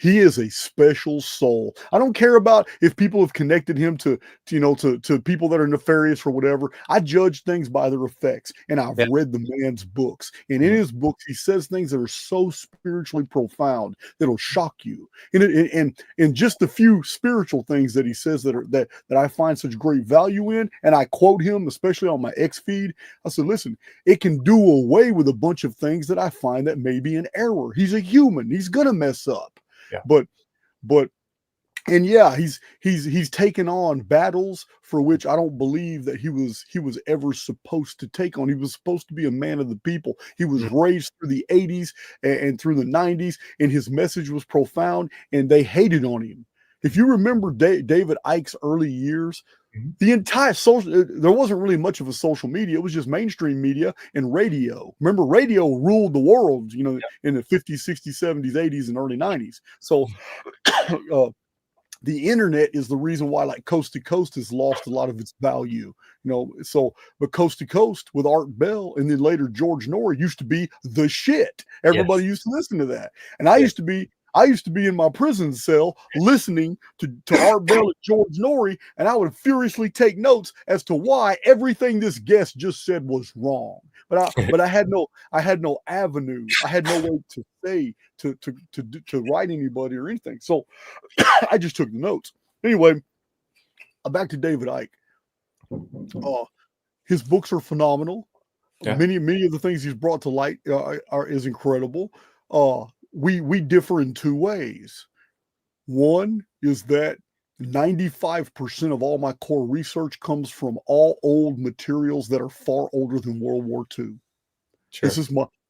He is a special soul. I don't care about if people have connected him to people that are nefarious or whatever. I judge things by their effects, and I've read the man's books. And in his books, he says things that are so spiritually profound that'll shock you. And just the few spiritual things that he says that I find such great value in, and I quote him, especially on my X feed. I said, listen, it can do away with a bunch of things that I find that may be an error. He's a human. He's gonna mess up. Yeah. But And yeah, he's taken on battles for which I don't believe that he was ever supposed to take on. He was supposed to be a man of the people. He was Mm. raised through the 80s and through the 90s, and his message was profound, and they hated on him. If you remember David Icke's early years, Mhm. the entire social, there wasn't really much of a social media. It was just mainstream media and radio. Remember, radio ruled the world, you know, in the 50s, 60s, 70s, 80s, and early 90s. So the internet is the reason why like Coast to Coast has lost a lot of its value, you know. So, but Coast to Coast with Art Bell and then later George Norrie used to be the shit. Everybody Yes. used to listen to that. And I Yes. used to be in my prison cell listening to Art Bell and George Norrie, and I would furiously take notes as to why everything this guest just said was wrong. But I had no avenue. I had no way to say to write anybody or anything. So I just took the notes. Anyway, back to David Icke. His books are phenomenal. Yeah. Many of the things he's brought to light is incredible. We differ in two ways. One is that 95% of all my core research comes from all old materials that are far older than World War II. Sure.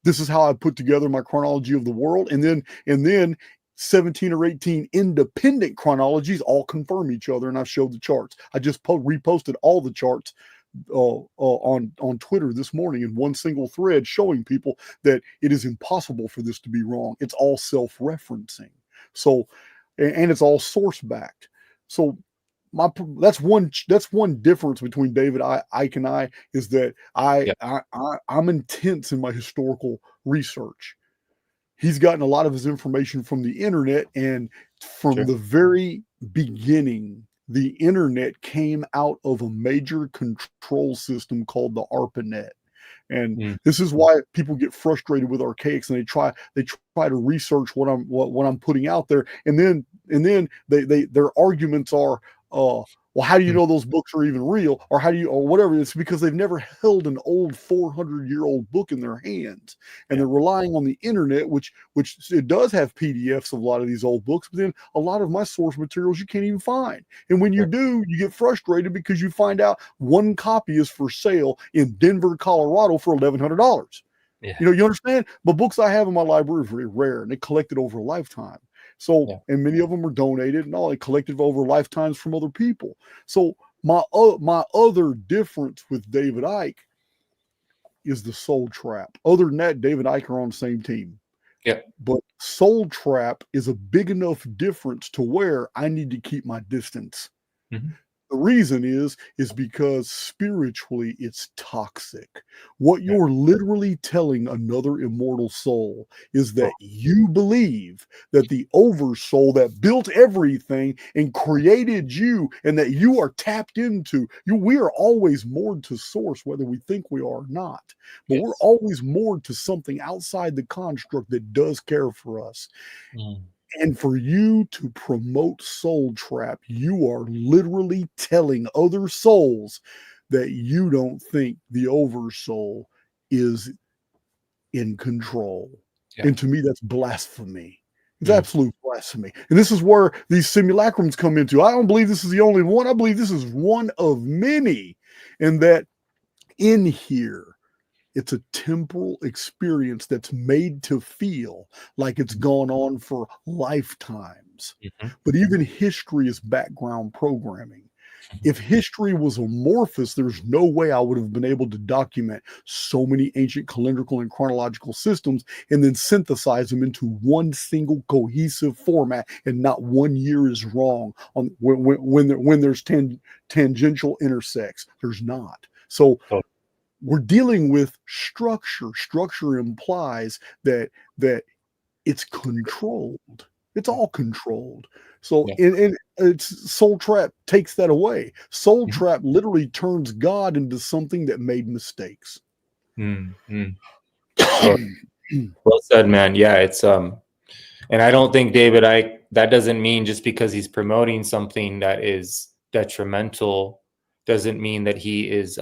This is how I put together my chronology of the world, and then 17 or 18 independent chronologies all confirm each other, and I showed the charts. I just reposted all the charts on Twitter this morning in one single thread, showing people that it is impossible for this to be wrong. It's all self-referencing. So, and it's all source-backed. So that's one difference between David Icke and I, is that I'm intense in my historical research. He's gotten a lot of his information from the internet, and from the very beginning, the internet came out of a major control system called the ARPANET. And this is why people get frustrated with Archaix, and they try to research what I'm putting out there, and then their arguments are, well, how do you know those books are even real, or whatever? It's because they've never held an old 400-year-old book in their hands, and they're relying on the internet, which it does have PDFs of a lot of these old books, but then a lot of my source materials you can't even find. And when you do, you get frustrated because you find out one copy is for sale in Denver, Colorado for $1,100. Yeah. You know, you understand? But books I have in my library are very rare, and they collected over a lifetime. So, and many of them were donated and all, they collected over lifetimes from other people. So my other difference with David Icke is the Soul Trap. Other than that, David Icke are on the same team. Yeah. But Soul Trap is a big enough difference to where I need to keep my distance. Mm-hmm. The reason is because spiritually it's toxic. What you're literally telling another immortal soul is that you believe that the oversoul that built everything and created you, and that you are tapped into you. We are always moored to source, whether we think we are or not. But we're always moored to something outside the construct that does care for us. And for you to promote Soul Trap, you are literally telling other souls that you don't think the oversoul is in control. Yeah. And to me, that's blasphemy. It's absolute blasphemy. And this is where these simulacrums come into. I don't believe this is the only one. I believe this is one of many. And that in here, it's a temporal experience that's made to feel like it's gone on for lifetimes. But even history is background programming. If history was amorphous, there's no way I would have been able to document so many ancient calendrical and chronological systems and then synthesize them into one single cohesive format, and not one year is wrong on when there's tangential intersects. There's not. So we're dealing with structure. Structure implies that it's controlled. It's all controlled. So and it's Soul Trap takes that away. Soul Trap literally turns God into something that made mistakes. Well said, man. Yeah, it's and I don't think David Icke, that doesn't mean just because he's promoting something that is detrimental doesn't mean that he is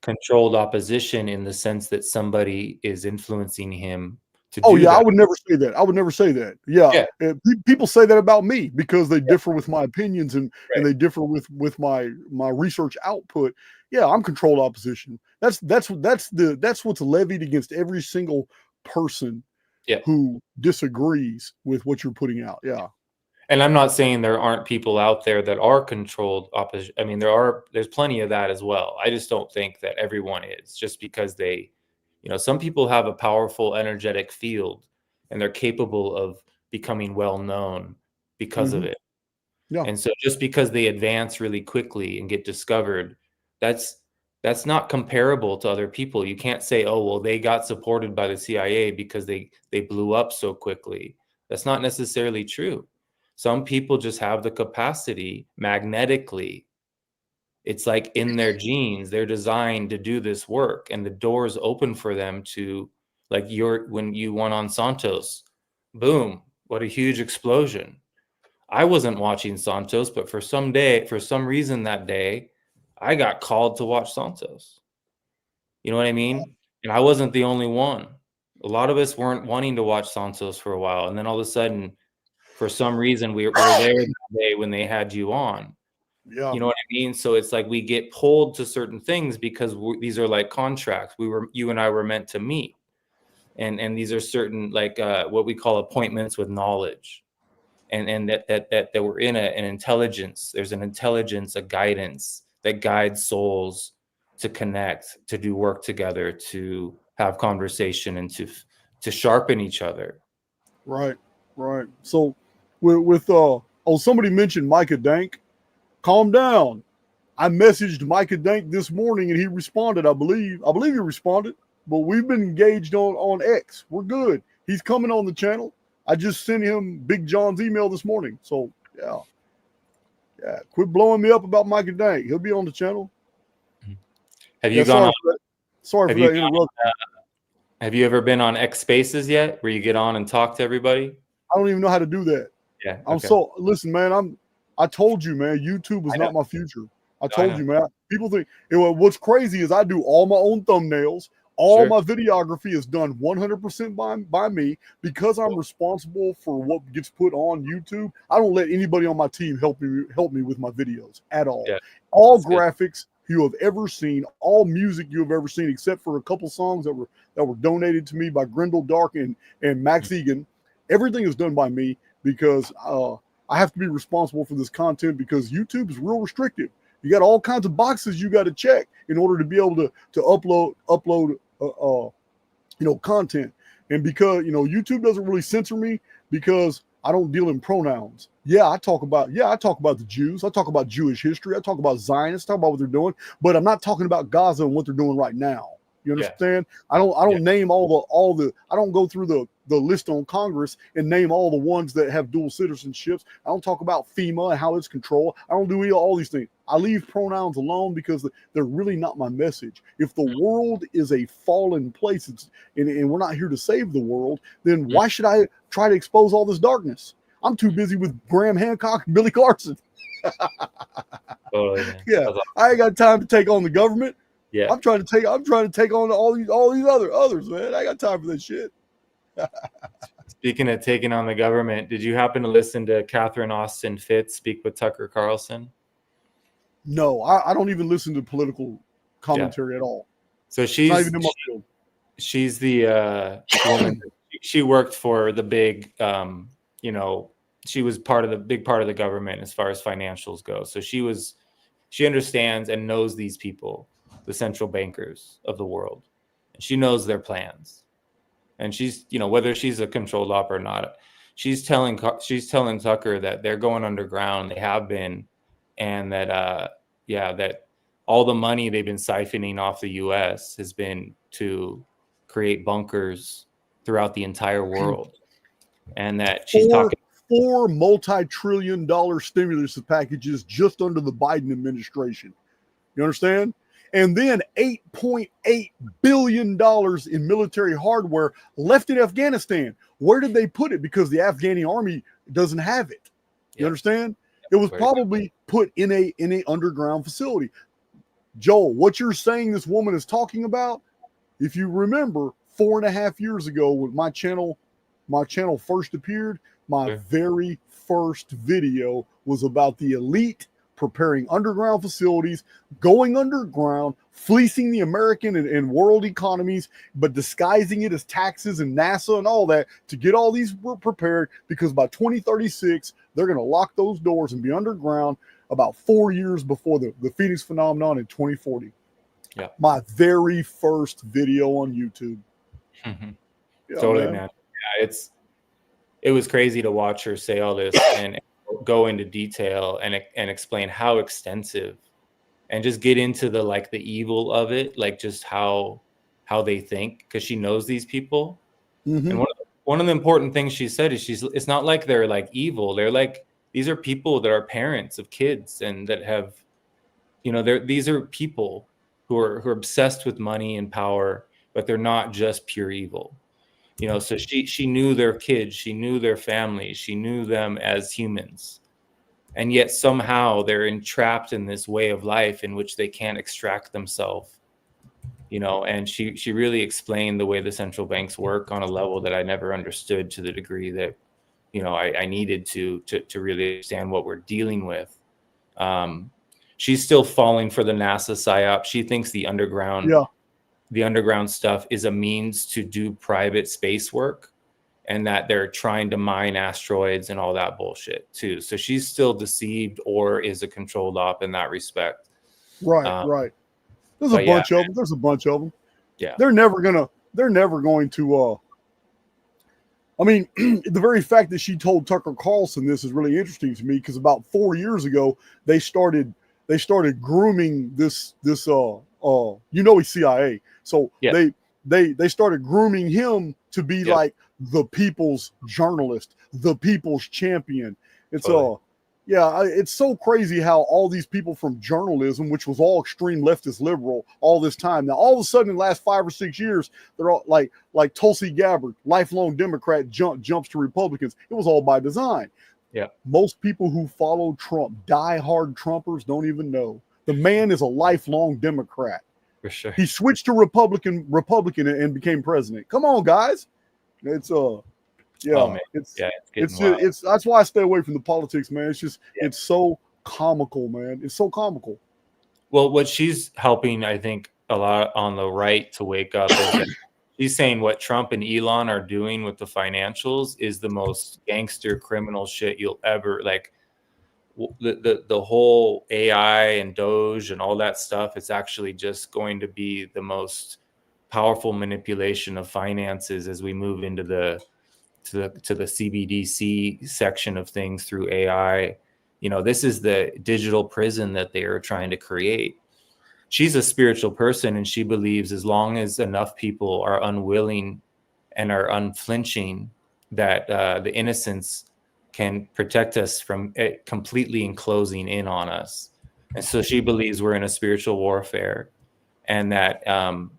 controlled opposition, in the sense that somebody is influencing him to Oh do yeah, I that. would never say that. I would never say that. Yeah, Yeah, people say that about me because they differ with my opinions and right. they differ with my research output. Yeah, I'm controlled opposition. That's what's levied against every single person Yeah. who disagrees with what you're putting out. Yeah. And I'm not saying there aren't people out there that are controlled opposition. I mean, there's plenty of that as well. I just don't think that everyone is, just because they, some people have a powerful energetic field and they're capable of becoming well known because of Mm-hmm. it. Yeah. And so just because they advance really quickly and get discovered, that's not comparable to other people. You can't say, oh, well, they got supported by the CIA because they blew up so quickly. That's not necessarily true. Some people just have the capacity magnetically. It's like in their genes, they're designed to do this work, and the doors open for them to, like when you went on Santos, boom, what a huge explosion. I wasn't watching Santos, but for some reason that day, I got called to watch Santos. You know what I mean? And I wasn't the only one. A lot of us weren't wanting to watch Santos for a while, and then all of a sudden, for some reason, we're there that day when they had you on. Yeah. You know what I mean? So it's like we get pulled to certain things because these are like contracts. You and I were meant to meet, and these are certain like what we call appointments with knowledge. And that we're in an intelligence. There's an intelligence, a guidance that guides souls to connect, to do work together, to have conversation, and to sharpen each other. Right. Right. So somebody mentioned Micah Dank. Calm down. I messaged Micah Dank this morning and he responded. I believe he responded, but we've been engaged on X. We're good. He's coming on the channel. I just sent him Big John's email this morning. So yeah. Quit blowing me up about Micah Dank. He'll be on the channel. Have you gone on? Sorry for that interruption. Have you ever been on X Spaces yet, where you get on and talk to everybody? I don't even know how to do that. Yeah. Listen, man, I told you, man, YouTube was not my future. I told you, man. People think what's crazy is I do all my own thumbnails. All my videography is done 100% by me because I'm responsible for what gets put on YouTube. I don't let anybody on my team help me with my videos at all. Yeah. All graphics you have ever seen, all music you have ever seen, except for a couple songs that were donated to me by Grendel Dark and Max Egan. Everything is done by me because I have to be responsible for this content because YouTube is real restrictive. You got all kinds of boxes you got to check in order to be able to upload content. And because YouTube doesn't really censor me because I don't deal in pronouns. I talk about the Jews. I talk about Jewish history. I talk about Zionists. Talk about what they're doing, but I'm not talking about Gaza and what they're doing right now. You understand? I don't name all the I don't go through the list on Congress and name all the ones that have dual citizenships. I don't talk about FEMA and how it's controlled. I don't do all these things. I leave pronouns alone because they're really not my message. If the world is a fallen place and we're not here to save the world, then why should I try to expose all this darkness? I'm too busy with Graham Hancock and Billy Clarkson. I ain't got time to take on the government. Yeah, I'm trying to take on all these others, man. I got time for that shit. Speaking of taking on the government, did you happen to listen to Catherine Austin Fitts speak with Tucker Carlson? No, I don't even listen to political commentary at all. So she's not even in my field. She's the woman. She worked for the big, she was big part of the government as far as financials go. So she understands and knows these people, the central bankers of the world, and she knows their plans. And she's, whether she's a controlled op or not, she's telling Tucker that they're going underground. They have been, and that that all the money they've been siphoning off the U.S. has been to create bunkers throughout the entire world, and that she's talking $4 multi-trillion stimulus packages just under the Biden administration. You understand? And then $8.8 billion in military hardware left in Afghanistan. Where did they put it? Because the Afghani army doesn't have it. You understand? It was probably put in a underground facility. Joel, what you're saying this woman is talking about, if you remember, 4.5 years ago when my channel first appeared, my very first video was about the elite preparing underground facilities, going underground, fleecing the American and world economies, but disguising it as taxes and NASA and all that to get all these prepared, because by 2036, they're going to lock those doors and be underground about 4 years before the Phoenix phenomenon in 2040. Yeah. My very first video on YouTube. Mm-hmm. Yeah, totally, man. Yeah, it was crazy to watch her say all this and go into detail and explain how extensive, and just get into the evil of it, like just how they think, because she knows these people. Mm-hmm. And one of the important things she said is it's not like they're like evil. They're like, these are people that are parents of kids and that have, these are people who are obsessed with money and power, but they're not just pure evil. So she knew their kids, she knew their families, she knew them as humans. And yet somehow they're entrapped in this way of life in which they can't extract themselves. And she really explained the way the central banks work on a level that I never understood to the degree that, I needed to really understand what we're dealing with. She's still falling for the NASA psyop. She thinks the underground stuff is a means to do private space work, and that they're trying to mine asteroids and all that bullshit too. So she's still deceived or is a controlled op in that respect. Right. There's a bunch of them. There's a bunch of them. Yeah. They're never going to, I mean, the very fact that she told Tucker Carlson this is really interesting to me, because about 4 years ago, they started grooming this he's CIA. So they started grooming him to be like the people's journalist, the people's champion. It's it's so crazy how all these people from journalism, which was all extreme leftist liberal all this time, now all of a sudden in the last 5 or 6 years, they're all like Tulsi Gabbard, lifelong Democrat, jumps to Republicans. It was all by design. Yeah. Most people who follow Trump, die-hard Trumpers, don't even know. The man is a lifelong Democrat. For sure. He switched to Republican and became president. Come on, guys. It's it's that's why I stay away from the politics, man. It's just it's so comical, man. It's so comical. Well, what she's helping, I think, a lot on the right to wake up is that she's saying what Trump and Elon are doing with the financials is the most gangster criminal shit you'll ever like. The whole AI and Doge and all that stuff, it's actually just going to be the most powerful manipulation of finances as we move into the CBDC section of things through AI. This is the digital prison that they are trying to create. She's a spiritual person, and she believes as long as enough people are unwilling and are unflinching, that the innocence can protect us from it completely enclosing in on us. And so she believes we're in a spiritual warfare, and that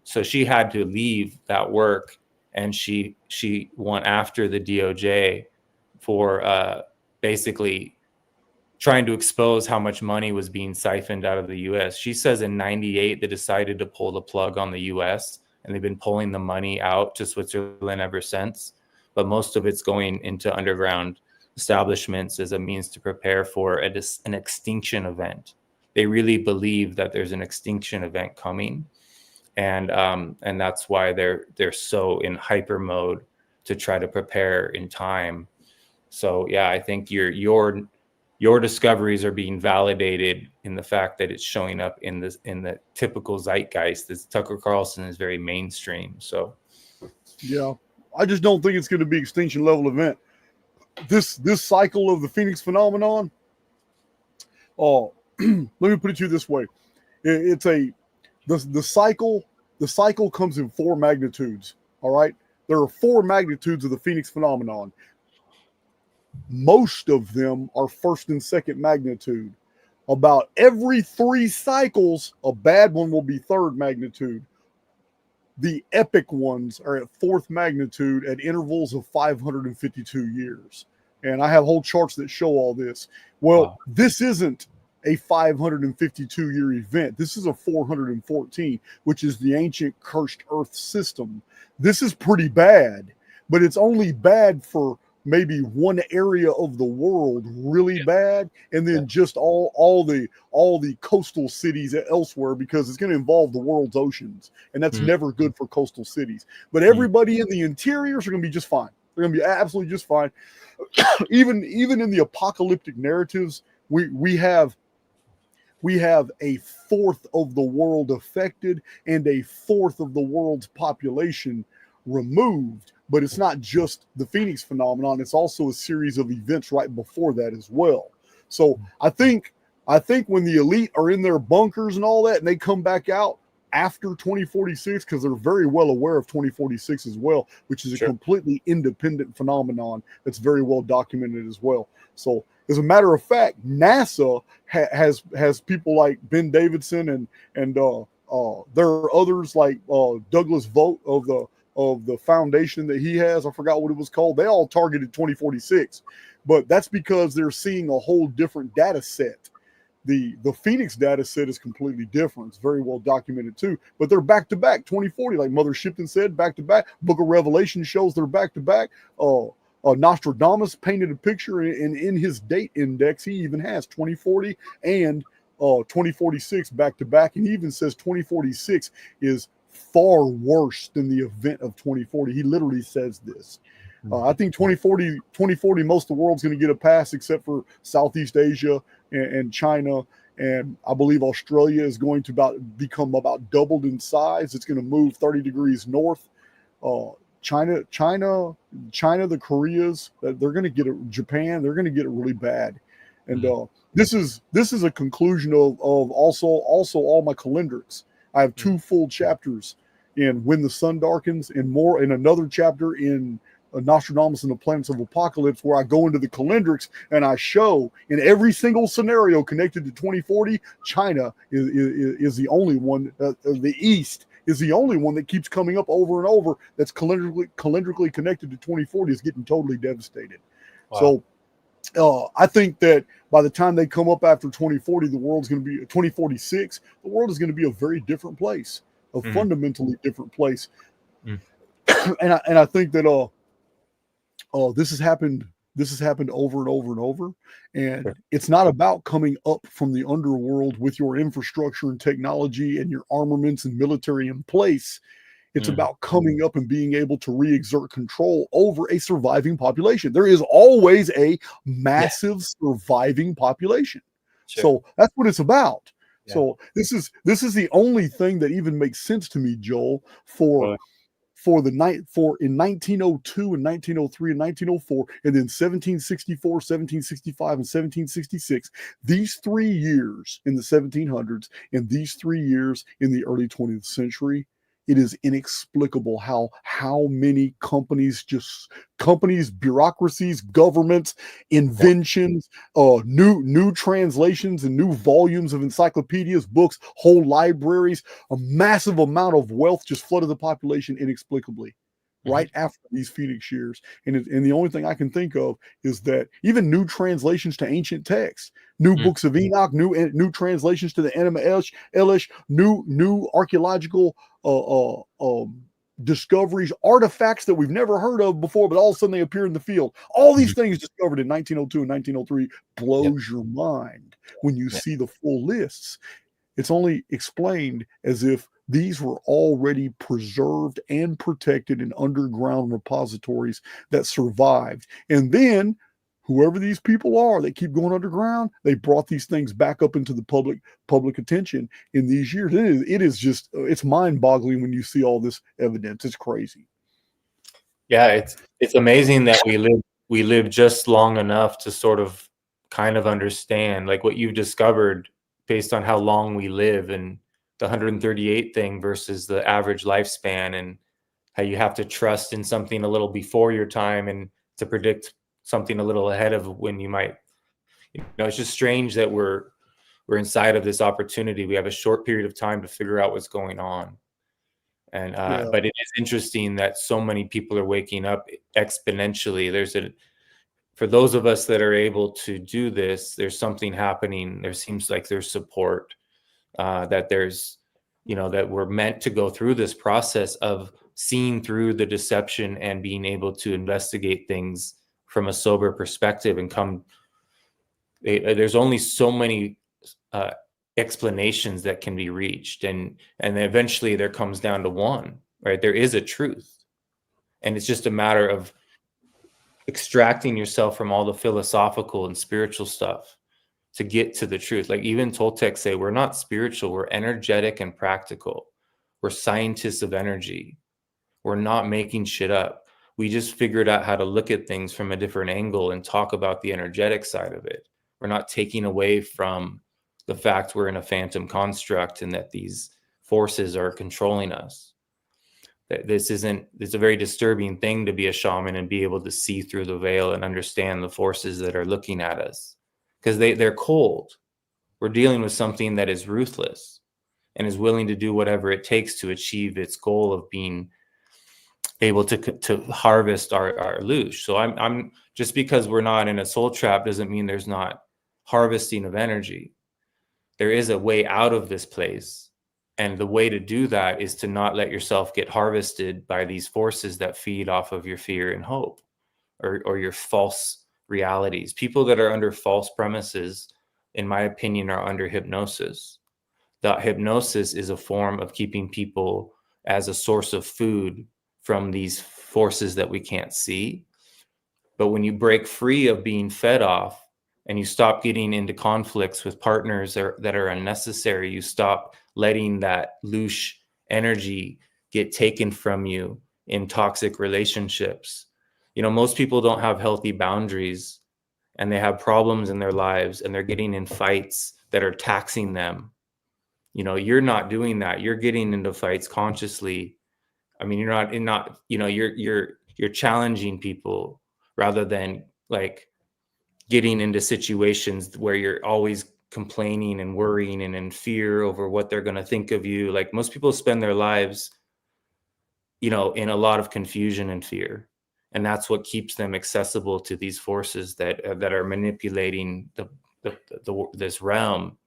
so she had to leave that work, and she went after the DOJ for basically trying to expose how much money was being siphoned out of the US. She says in 98 they decided to pull the plug on the US, and they've been pulling the money out to Switzerland ever since, but most of it's going into underground establishments as a means to prepare for an extinction event. They really believe that there's an extinction event coming, and that's why they're so in hyper mode to try to prepare in time. So yeah, I think your discoveries are being validated in the fact that it's showing up in the typical zeitgeist. This Tucker Carlson is very mainstream. So yeah, I just don't think it's going to be extinction level event. This cycle of the Phoenix phenomenon, let me put it to you this way. The cycle comes in 4 magnitudes. All right. There are 4 magnitudes of the Phoenix phenomenon. Most of them are first and second magnitude. About every 3 cycles, a bad one will be third magnitude. The epic ones are at 4th magnitude at intervals of 552 years. And I have whole charts that show all this. Well, This isn't a 552-year event. This is a 414, which is the ancient cursed earth system. This is pretty bad, but it's only bad for maybe one area of the world really bad, and then just all the coastal cities elsewhere, because it's going to involve the world's oceans, and that's never good for coastal cities. But everybody in the interiors are going to be just fine. They're going to be absolutely just fine. even in the apocalyptic narratives, we have a fourth of the world affected and a fourth of the world's population removed. But it's not just the Phoenix phenomenon. It's also a series of events right before that as well. So I think when the elite are in their bunkers and all that, and they come back out after 2046, because they're very well aware of 2046 as well, which is a completely independent phenomenon that's very well documented as well. So as a matter of fact, NASA has people like Ben Davidson and there are others like Douglas Vogt of the foundation that he has. I forgot what it was called. They all targeted 2046, but that's because they're seeing a whole different data set. The Phoenix data set is completely different. It's very well documented too, but they're back to back 2040, like Mother Shipton said, back to back. Book of Revelation shows they're back to back. Nostradamus painted a picture, and in his date index, he even has 2040 and 2046 back to back. And he even says 2046 is far worse than the event of 2040. He literally says this. I think 2040, most of the world's going to get a pass except for Southeast Asia and China. And I believe Australia is going to become about doubled in size. It's going to move 30 degrees north. China, the Koreas, they're going to get it. Japan, they're going to get it really bad. And this is a conclusion of also all my calendrics. I have 2 full chapters in When the Sun Darkens, and more in another chapter in Nostradamus and the Planets of Apocalypse, where I go into the calendrics and I show in every single scenario connected to 2040, China is the only one, the East is the only one that keeps coming up over and over that's calendrically connected to 2040 is getting totally devastated. Wow. So I think that by the time they come up after 2040, the world's going to be 2046. The world is going to be a very different place, a fundamentally different place. And I think that this has happened over and over and over. And it's not about coming up from the underworld with your infrastructure and technology and your armaments and military in place. It's about coming up and being able to re-exert control over a surviving population. There is always a massive surviving population. So that's what it's about. So this is the only thing that even makes sense to me, Joel, in 1902 and 1903 and 1904, and then 1764, 1765, and 1766, these 3 years in the 1700s and these 3 years in the early 20th century, it is inexplicable how many companies, bureaucracies, governments, inventions, new translations and new volumes of encyclopedias, books, whole libraries, a massive amount of wealth just flooded the population inexplicably right after these Phoenix years. And the only thing I can think of is that even new translations to ancient texts, new books of Enoch, new translations to the Enema Elish, new archaeological discoveries, artifacts that we've never heard of before, but all of a sudden they appear in the field. All these things discovered in 1902 and 1903 blows your mind when you see the full lists. It's only explained as if these were already preserved and protected in underground repositories that survived. And then whoever these people are that keep going underground, they brought these things back up into the public attention in these years. It is just, it's mind-boggling when you see all this evidence. It's crazy. Yeah, it's amazing that we live just long enough to sort of kind of understand like what you've discovered based on how long we live, and the 138 thing versus the average lifespan, and how you have to trust in something a little before your time and to predict something a little ahead of when you might, it's just strange that we're inside of this opportunity. We have a short period of time to figure out what's going on. And, but it is interesting that so many people are waking up exponentially. for those of us that are able to do this, there's something happening. There seems like there's support, that there's, that we're meant to go through this process of seeing through the deception and being able to investigate things from a sober perspective and there's only so many explanations that can be reached, and eventually there comes down to one, right? There is a truth, and it's just a matter of extracting yourself from all the philosophical and spiritual stuff to get to the truth. Like even Toltecs say, we're not spiritual, we're energetic and practical. We're scientists of energy. We're not making shit up. We just figured out how to look at things from a different angle and talk about the energetic side of it. We're not taking away from the fact we're in a phantom construct and that these forces are controlling us. It's a very disturbing thing to be a shaman and be able to see through the veil and understand the forces that are looking at us, because they're cold. We're dealing with something that is ruthless and is willing to do whatever it takes to achieve its goal of being able to harvest our loosh. So I'm just because we're not in a soul trap doesn't mean there's not harvesting of energy. There is a way out of this place. And the way to do that is to not let yourself get harvested by these forces that feed off of your fear and hope, or your false realities. People that are under false premises, in my opinion, are under hypnosis. That hypnosis is a form of keeping people as a source of food from these forces that we can't see. But when you break free of being fed off and you stop getting into conflicts with partners that are unnecessary, you stop letting that loosh energy get taken from you in toxic relationships. Most people don't have healthy boundaries, and they have problems in their lives, and they're getting in fights that are taxing them. You're not doing that. You're getting into fights consciously. I mean, you're challenging people rather than like getting into situations where you're always complaining and worrying and in fear over what they're going to think of you. Like most people spend their lives, in a lot of confusion and fear. And that's what keeps them accessible to these forces that are manipulating this realm.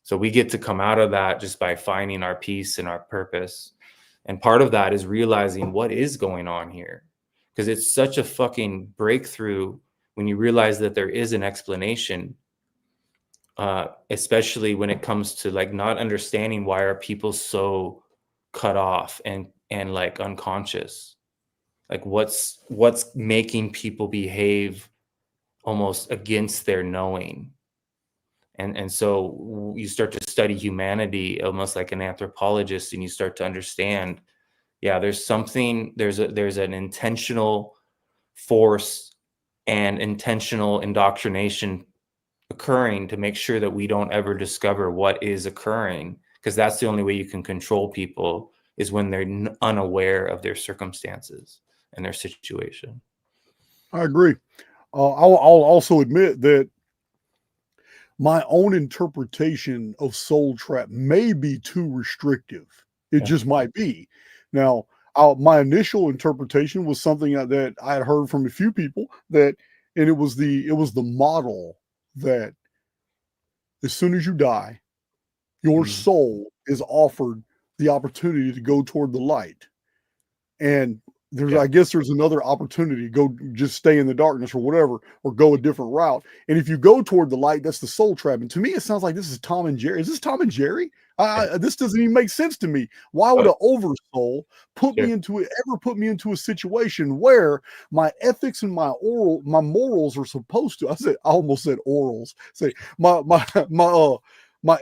So we get to come out of that just by finding our peace and our purpose. And part of that is realizing what is going on here, because it's such a fucking breakthrough when you realize that there is an explanation, especially when it comes to like not understanding why are people so cut off and like unconscious. Like what's making people behave almost against their knowing. And so you start to study humanity almost like an anthropologist, and you start to understand, there's an intentional force and intentional indoctrination occurring to make sure that we don't ever discover what is occurring, because that's the only way you can control people, is when they're unaware of their circumstances and their situation. I agree. I'll also admit that my own interpretation of soul trap may be too restrictive. It just might be. Now, my initial interpretation was something that I had heard from a few people and it was the model that as soon as you die, your soul is offered the opportunity to go toward the light. And I guess there's another opportunity, go just stay in the darkness or whatever, or go a different route. And if you go toward the light, that's the soul trap. And to me, it sounds like this is Tom and Jerry. Is this Tom and Jerry? This doesn't even make sense to me. Why would an oversoul put me into a situation where my ethics and my morals are supposed to, I almost said orals. Say my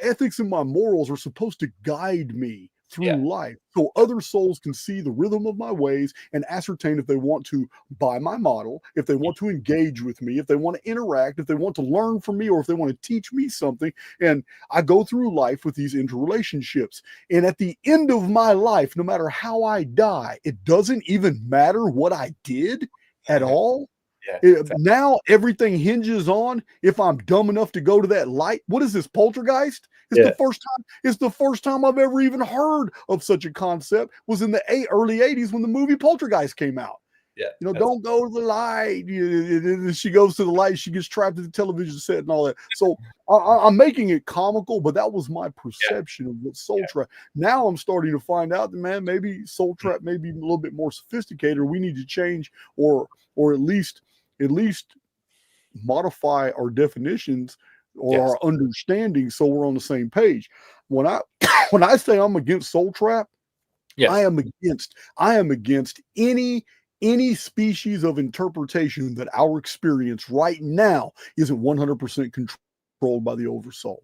ethics and my morals are supposed to guide me through life, so other souls can see the rhythm of my ways and ascertain if they want to buy my model, if they want to engage with me, if they want to interact, if they want to learn from me, or if they want to teach me something. And I go through life with these interrelationships. And at the end of my life, no matter how I die, it doesn't even matter what I did at all. Now everything hinges on if I'm dumb enough to go to that light. What is this, poltergeist? It's the first time I've ever even heard of such a concept was in the early 80s when the movie Poltergeist came out. Yeah. You know, don't go to the light. And she goes to the light. She gets trapped at the television set and all that. So I'm making it comical, but that was my perception of what Soul Trap. Now I'm starting to find out that, man, maybe Soul Trap may be a little bit more sophisticated. Or we need to change or at least modify our definitions or our understanding so we're on the same page. When I when I say I'm against Soul Trap, I am against any species of interpretation that our experience right now isn't 100% controlled by the oversoul.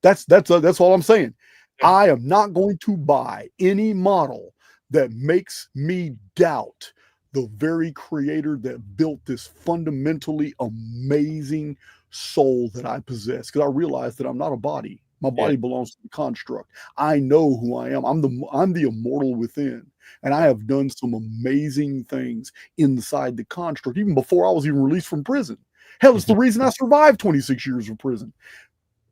That's all I'm saying. I am not going to buy any model that makes me doubt the very creator that built this fundamentally amazing soul that I possess, because I realize that I'm not a body. My body belongs to the construct. I know who I am. I'm the immortal within. And I have done some amazing things inside the construct, even before I was even released from prison. Hell, it's the reason I survived 26 years of prison.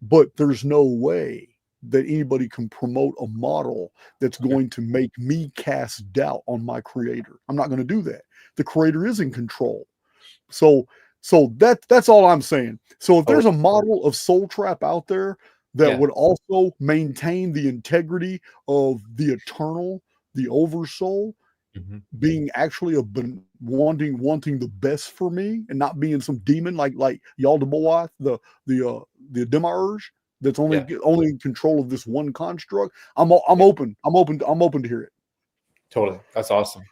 But there's no way that anybody can promote a model that's going to make me cast doubt on my creator. I'm not going to do that. The creator is in control. So that's all I'm saying. So if there's a model of Soul Trap out there that would also maintain the integrity of the eternal, the oversoul, being actually wanting the best for me and not being some demon like Yaldabaoth, the Demiurge that's only in control of this one construct. I'm open to hear it. Totally. That's awesome.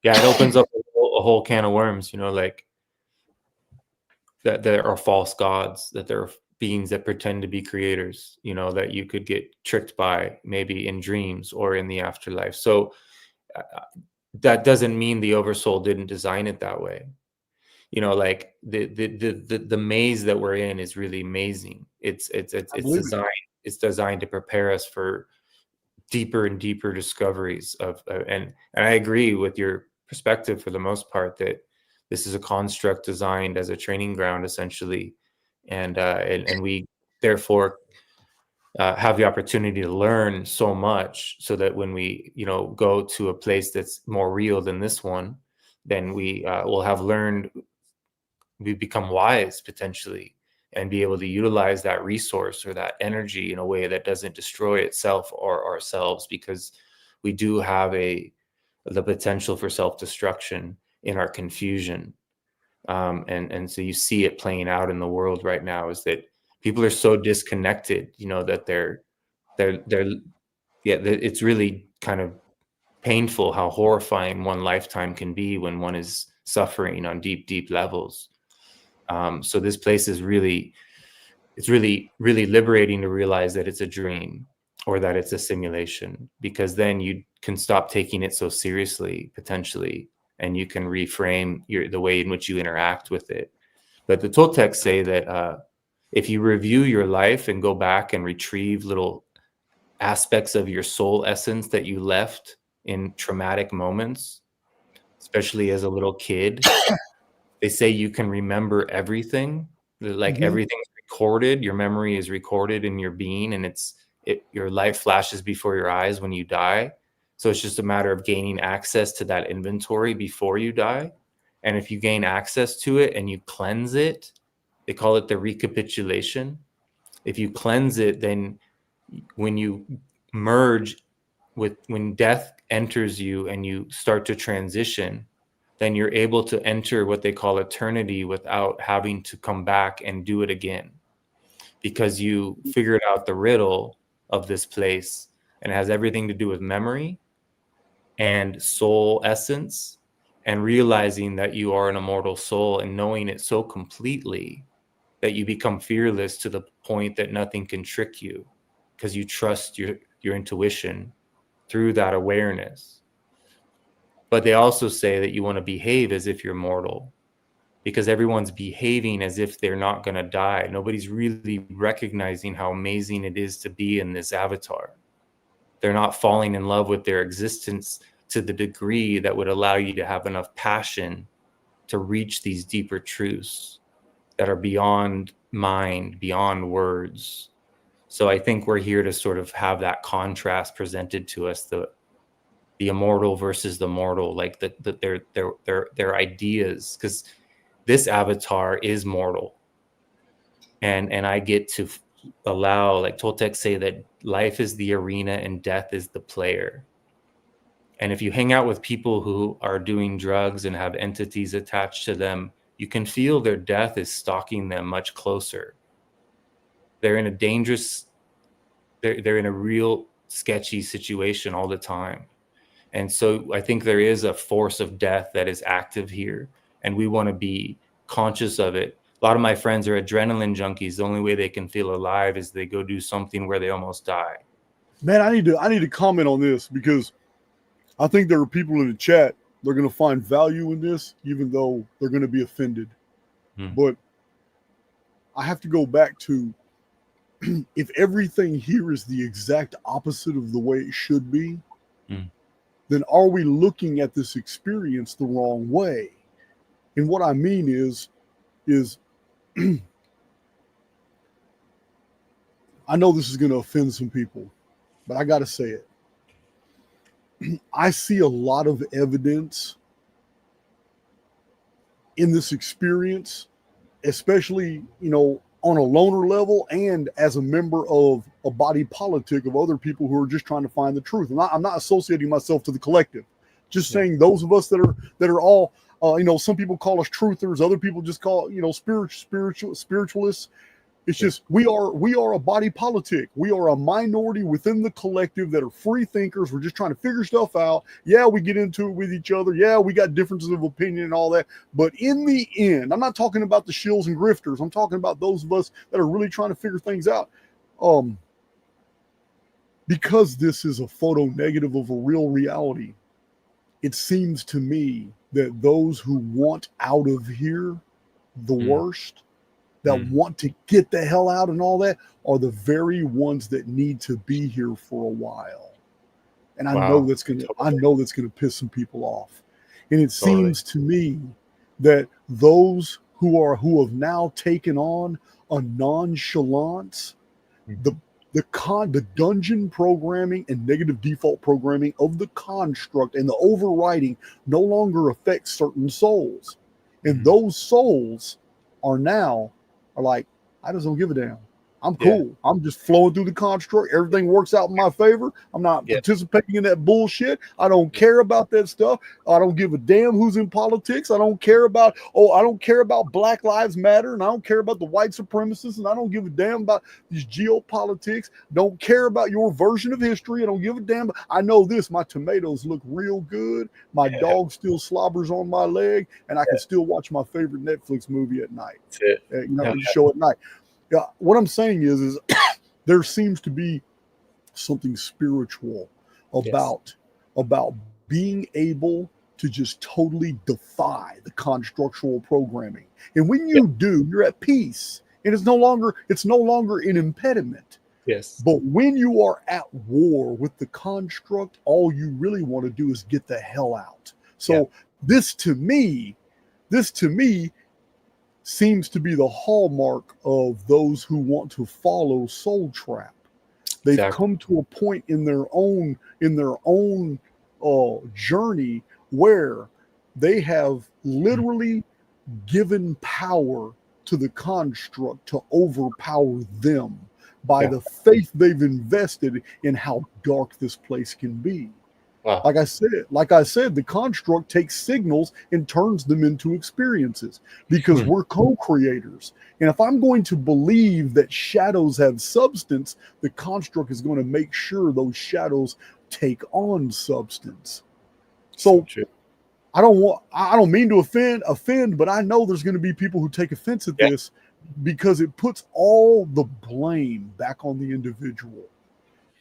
Yeah, it opens up a whole can of worms, you know, like that there are false gods, that there are beings that pretend to be creators, you know, that you could get tricked by maybe in dreams or in the afterlife. So that doesn't mean the oversoul didn't design it that way. You know, like the maze that we're in is really amazing. It's designed to prepare us for deeper and deeper discoveries of and I agree with your perspective for the most part that this is a construct designed as a training ground essentially, and we therefore have the opportunity to learn so much so that when we, you know, go to a place that's more real than this one, then we will have learned, we become wise potentially and be able to utilize that resource or that energy in a way that doesn't destroy itself or ourselves, because we do have the potential for self-destruction in our confusion. And so you see it playing out in the world right now, is that people are so disconnected, you know, that it's really kind of painful how horrifying one lifetime can be when one is suffering on deep levels. So this place is really liberating to realize that it's a dream or that it's a simulation, because then you can stop taking it so seriously potentially, and you can reframe the way in which you interact with it. But the Toltecs say that if you review your life and go back and retrieve little aspects of your soul essence that you left in traumatic moments, especially as a little kid, they say you can remember everything. Like everything's recorded. Your memory is recorded in your being, and your life flashes before your eyes when you die. So it's just a matter of gaining access to that inventory before you die. And if you gain access to it and you cleanse it, they call it the recapitulation. If you cleanse it, then when you merge when death enters you and you start to transition, then you're able to enter what they call eternity without having to come back and do it again, because you figured out the riddle of this place, and it has everything to do with memory and soul essence, and realizing that you are an immortal soul and knowing it so completely that you become fearless to the point that nothing can trick you, because you trust your intuition through that awareness. But they also say that you want to behave as if you're mortal, because everyone's behaving as if they're not going to die. Nobody's really recognizing how amazing it is to be in this avatar. They're not falling in love with their existence to the degree that would allow you to have enough passion to reach these deeper truths that are beyond mind, beyond words. So I think we're here to sort of have that contrast presented to us, the the immortal versus the mortal, like their ideas, because this avatar is mortal, and I get to allow, like Toltec say, that life is the arena and death is the player. And if you hang out with people who are doing drugs and have entities attached to them, you can feel their death is stalking them much closer. They're in a dangerous, they're in a real sketchy situation all the time. And so I think there is a force of death that is active here, and we want to be conscious of it. A lot of my friends are adrenaline junkies. The only way they can feel alive is they go do something where they almost die. Man, I need to comment on this, because I think there are people in the chat, they're going to find value in this, even though they're going to be offended. But I have to go back to, if everything here is the exact opposite of the way it should be, then are we looking at this experience the wrong way? And what I mean is I know this is going to offend some people, but I got to say it. I see a lot of evidence in this experience, especially, on a loner level and as a member of a body politic of other people who are just trying to find the truth. And I'm not associating myself to the collective, just saying those of us that are all, some people call us truthers, other people just call, spiritualists. It's just, we are a body politic. We are a minority within the collective that are free thinkers. We're just trying to figure stuff out. Yeah, we get into it with each other. Yeah, we got differences of opinion and all that. But in the end, I'm not talking about the shills and grifters. I'm talking about those of us that are really trying to figure things out. Because this is a photo negative of a real reality, it seems to me that those who want out of here the worst, that want to get the hell out and all that, are the very ones that need to be here for a while. And I know that's gonna piss some people off. And it seems to me that those who have now taken on a nonchalance, the dungeon programming and negative default programming of the construct and the overriding no longer affects certain souls. And those souls are like, I just don't give a damn. I'm cool. Yeah. I'm just flowing through the construct. Everything works out in my favor. I'm not participating in that bullshit. I don't care about that stuff. I don't give a damn who's in politics. I don't care about Black Lives Matter, and I don't care about the white supremacists, and I don't give a damn about these geopolitics. Don't care about your version of history. I don't give a damn. I know this. My tomatoes look real good. My dog still slobbers on my leg, and I can still watch my favorite Netflix movie at night. Show at night. Yeah, what I'm saying is there seems to be something spiritual about being able to just totally defy the constructual programming. And when you do, you're at peace, and it's no longer an impediment. Yes. But when you are at war with the construct, all you really want to do is get the hell out. So this to me seems to be the hallmark of those who want to follow Soul Trap. They've come to a point in their own journey where they have literally given power to the construct to overpower them by the faith they've invested in how dark this place can be. Wow. Like I said, the construct takes signals and turns them into experiences because we're co-creators. And if I'm going to believe that shadows have substance, the construct is going to make sure those shadows take on substance. So I don't mean to offend, but I know there's going to be people who take offense at this because it puts all the blame back on the individual.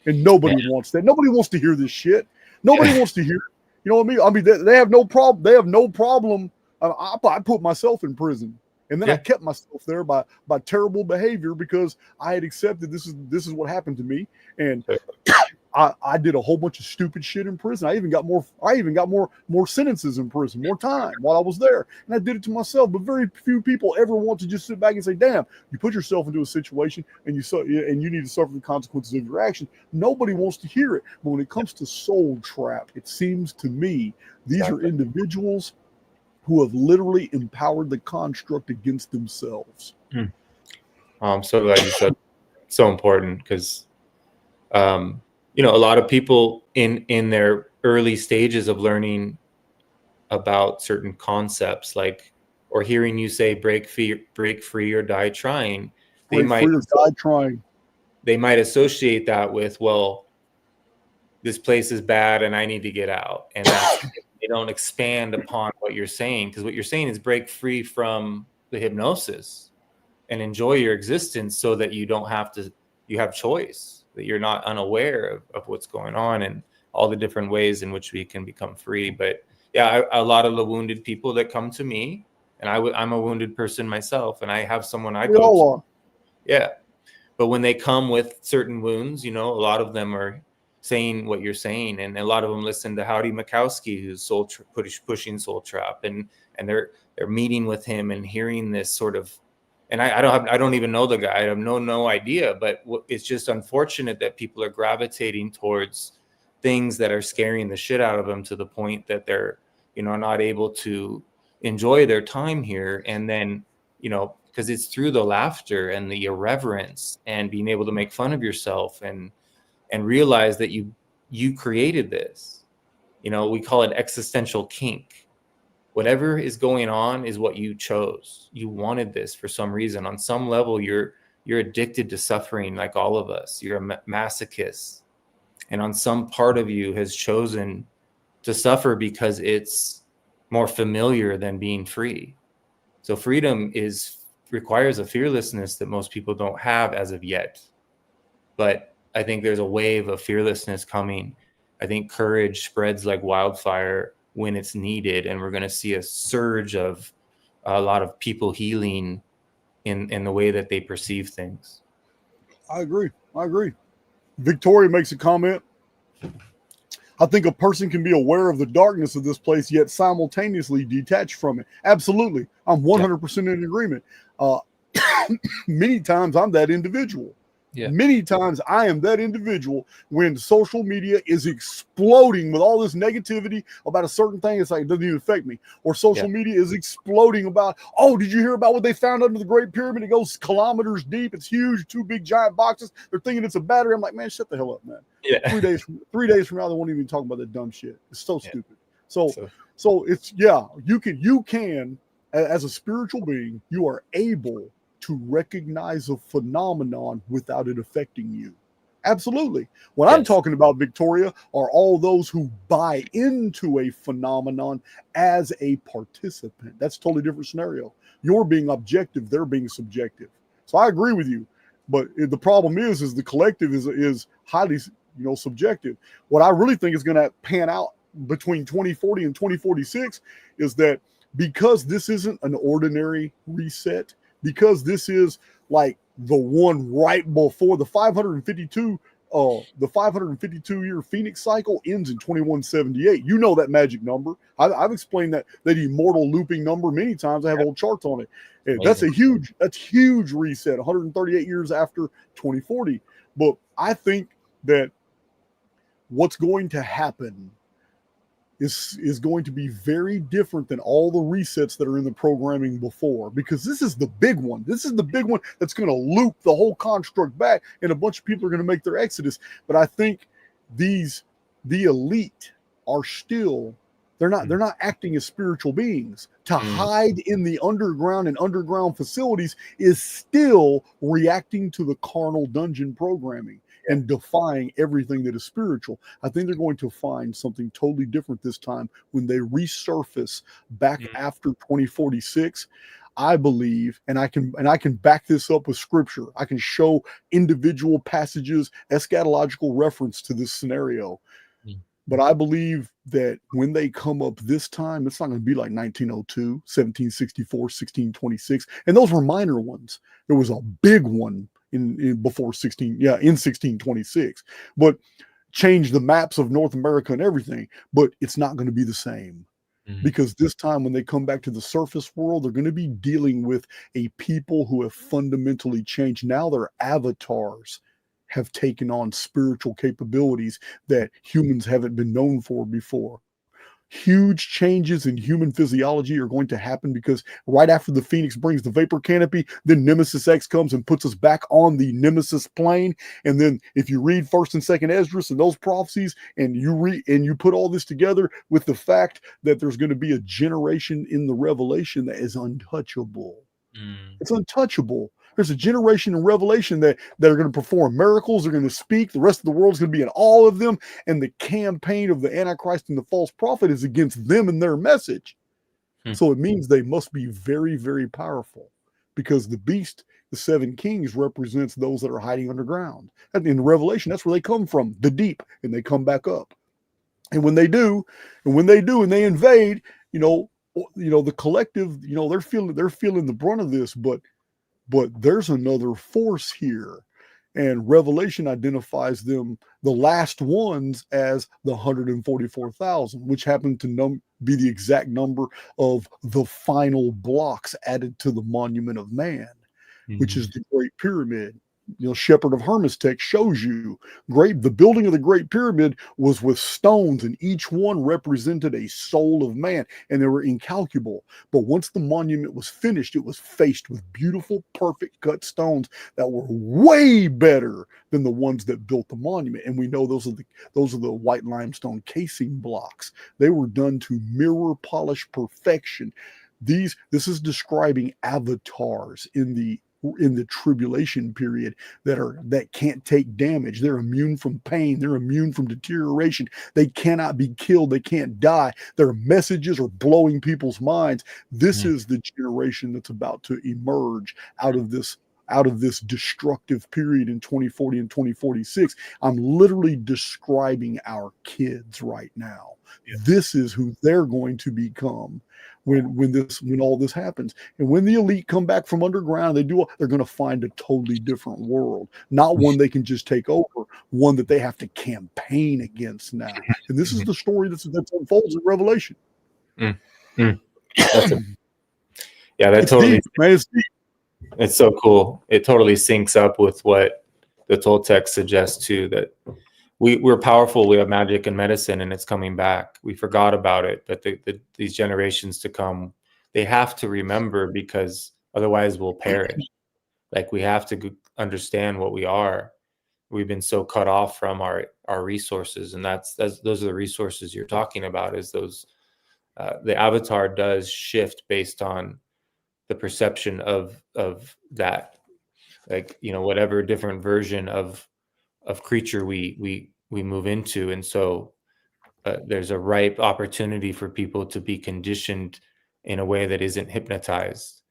And nobody wants that. Nobody wants to hear this shit. Nobody wants to hear it. You know what I mean? I mean, they have no problem. They have no problem. I put myself in prison, and then I kept myself there by terrible behavior because I had accepted this is what happened to me. And I did a whole bunch of stupid shit in prison. I even got more sentences in prison, more time while I was there. And I did it to myself. But very few people ever want to just sit back and say, damn, you put yourself into a situation and you need to suffer the consequences of your action. Nobody wants to hear it. But when it comes to soul trap, it seems to me these are individuals who have literally empowered the construct against themselves. I'm so glad you said so important, because you know, a lot of people in their early stages of learning about certain concepts, like, or hearing you say break free or die trying, they might associate that with, well, this place is bad and I need to get out. And they don't expand upon what you're saying, because what you're saying is break free from the hypnosis and enjoy your existence, so that you don't have to, you have choice, that you're not unaware of what's going on and all the different ways in which we can become free. But yeah, a lot of the wounded people that come to me, and I'm a wounded person myself, and I have someone I go to. Yeah. But when they come with certain wounds, you know, a lot of them are saying what you're saying, and a lot of them listen to Howdy Mikowski, who's pushing Soul Trap, and they're meeting with him and hearing this sort of, and I don't even know the guy. I have no idea, but it's just unfortunate that people are gravitating towards things that are scaring the shit out of them, to the point that they're, you know, not able to enjoy their time here. And then, you know, because it's through the laughter and the irreverence and being able to make fun of yourself and realize that you created this. You know, we call it existential kink. Whatever is going on is what you chose. You wanted this for some reason. On some level, you're addicted to suffering, like all of us. You're a masochist. And on some part of you has chosen to suffer because it's more familiar than being free. So freedom requires a fearlessness that most people don't have as of yet. But I think there's a wave of fearlessness coming. I think courage spreads like wildfire when it's needed, and we're going to see a surge of a lot of people healing in the way that they perceive things. I agree. Victoria makes a comment. I think a person can be aware of the darkness of this place, yet simultaneously detached from it. Absolutely. I'm 100% in agreement. Many times I'm that individual. Yeah. Many times I am that individual when social media is exploding with all this negativity about a certain thing. It's like, it doesn't even affect me. Or social media is exploding about, oh, did you hear about what they found under the Great Pyramid? It goes kilometers deep. It's huge. 2 big giant boxes. They're thinking it's a battery. I'm like, man, shut the hell up, man. Yeah. 3 days from now, they won't even talk about that dumb shit. It's so stupid. So it's, you can, as a spiritual being, you are able to recognize a phenomenon without it affecting you. Absolutely. What I'm talking about, Victoria, are all those who buy into a phenomenon as a participant. That's a totally different scenario. You're being objective, they're being subjective. So I agree with you. But the problem is the collective is highly, subjective. What I really think is going to pan out between 2040 and 2046 is that because this isn't an ordinary reset, because this is like the one right before the 552 year Phoenix cycle ends in 2178. You know that magic number. I've explained that immortal looping number many times. I have old charts on it. That's huge reset, 138 years after 2040. But I think that what's going to happen is going to be very different than all the resets that are in the programming before, because this is the big one. This is the big one that's going to loop the whole construct back, and a bunch of people are going to make their exodus. But I think the elite are still, they're not acting as spiritual beings. To hide in the underground and underground facilities is still reacting to the carnal dungeon programming and defying everything that is spiritual. I think they're going to find something totally different this time when they resurface back after 2046. I believe, and I can back this up with scripture. I can show individual passages, eschatological reference to this scenario. But I believe that when they come up this time, it's not going to be like 1902, 1764, 1626. And those were minor ones. There was a big one in 1626. But change the maps of North America and everything, but it's not going to be the same. Because this time when they come back to the surface world, they're going to be dealing with a people who have fundamentally changed. Now their avatars have taken on spiritual capabilities that humans haven't been known for before. Huge changes in human physiology are going to happen because right after the Phoenix brings the vapor canopy, then Nemesis X comes and puts us back on the Nemesis plane. And then if you read 1st and 2nd Esdras and those prophecies, and you put all this together with the fact that there's going to be a generation in the Revelation that is untouchable. It's untouchable. There's a generation in Revelation that are going to perform miracles. They're going to speak. The rest of the world is going to be in awe of them. And the campaign of the Antichrist and the false prophet is against them and their message. So it means they must be very, very powerful, because the beast, the 7 kings, represents those that are hiding underground. And in Revelation, that's where they come from, the deep, and they come back up. And when they do, and they invade, the collective, they're feeling the brunt of this, but there's another force here. And Revelation identifies them, the last ones, as the 144,000, which happen to be the exact number of the final blocks added to the monument of man, which is the Great Pyramid. Shepherd of Hermas text shows you the building of the Great Pyramid was with stones, and each one represented a soul of man, and they were incalculable. But once the monument was finished, it was faced with beautiful, perfect cut stones that were way better than the ones that built the monument. And we know those are the white limestone casing blocks. They were done to mirror polish perfection. This is describing avatars in the tribulation period that can't take damage. They're immune from pain. They're immune from deterioration. They cannot be killed. They can't die. Their messages are blowing people's minds. This is the generation that's about to emerge out of this destructive period in 2040 and 2046. I'm literally describing our kids right now. This is who they're going to become when all this happens. And when the elite come back from underground, they're going to find a totally different world, not one they can just take over, one that they have to campaign against now. And this is the story that unfolds in Revelation. That's totally deep, man. It's deep. It's so cool. It totally syncs up with what the Toltec suggests too, that we're powerful. We have magic and medicine, and it's coming back. We forgot about it, but these generations to come, they have to remember, because otherwise we'll perish. Like, we have to understand what we are. We've been so cut off from our resources, and those are the resources you're talking about. Is those the avatar does shift based on the perception of that, like, whatever different version of creature we move into. And so there's a ripe opportunity for people to be conditioned in a way that isn't hypnotized.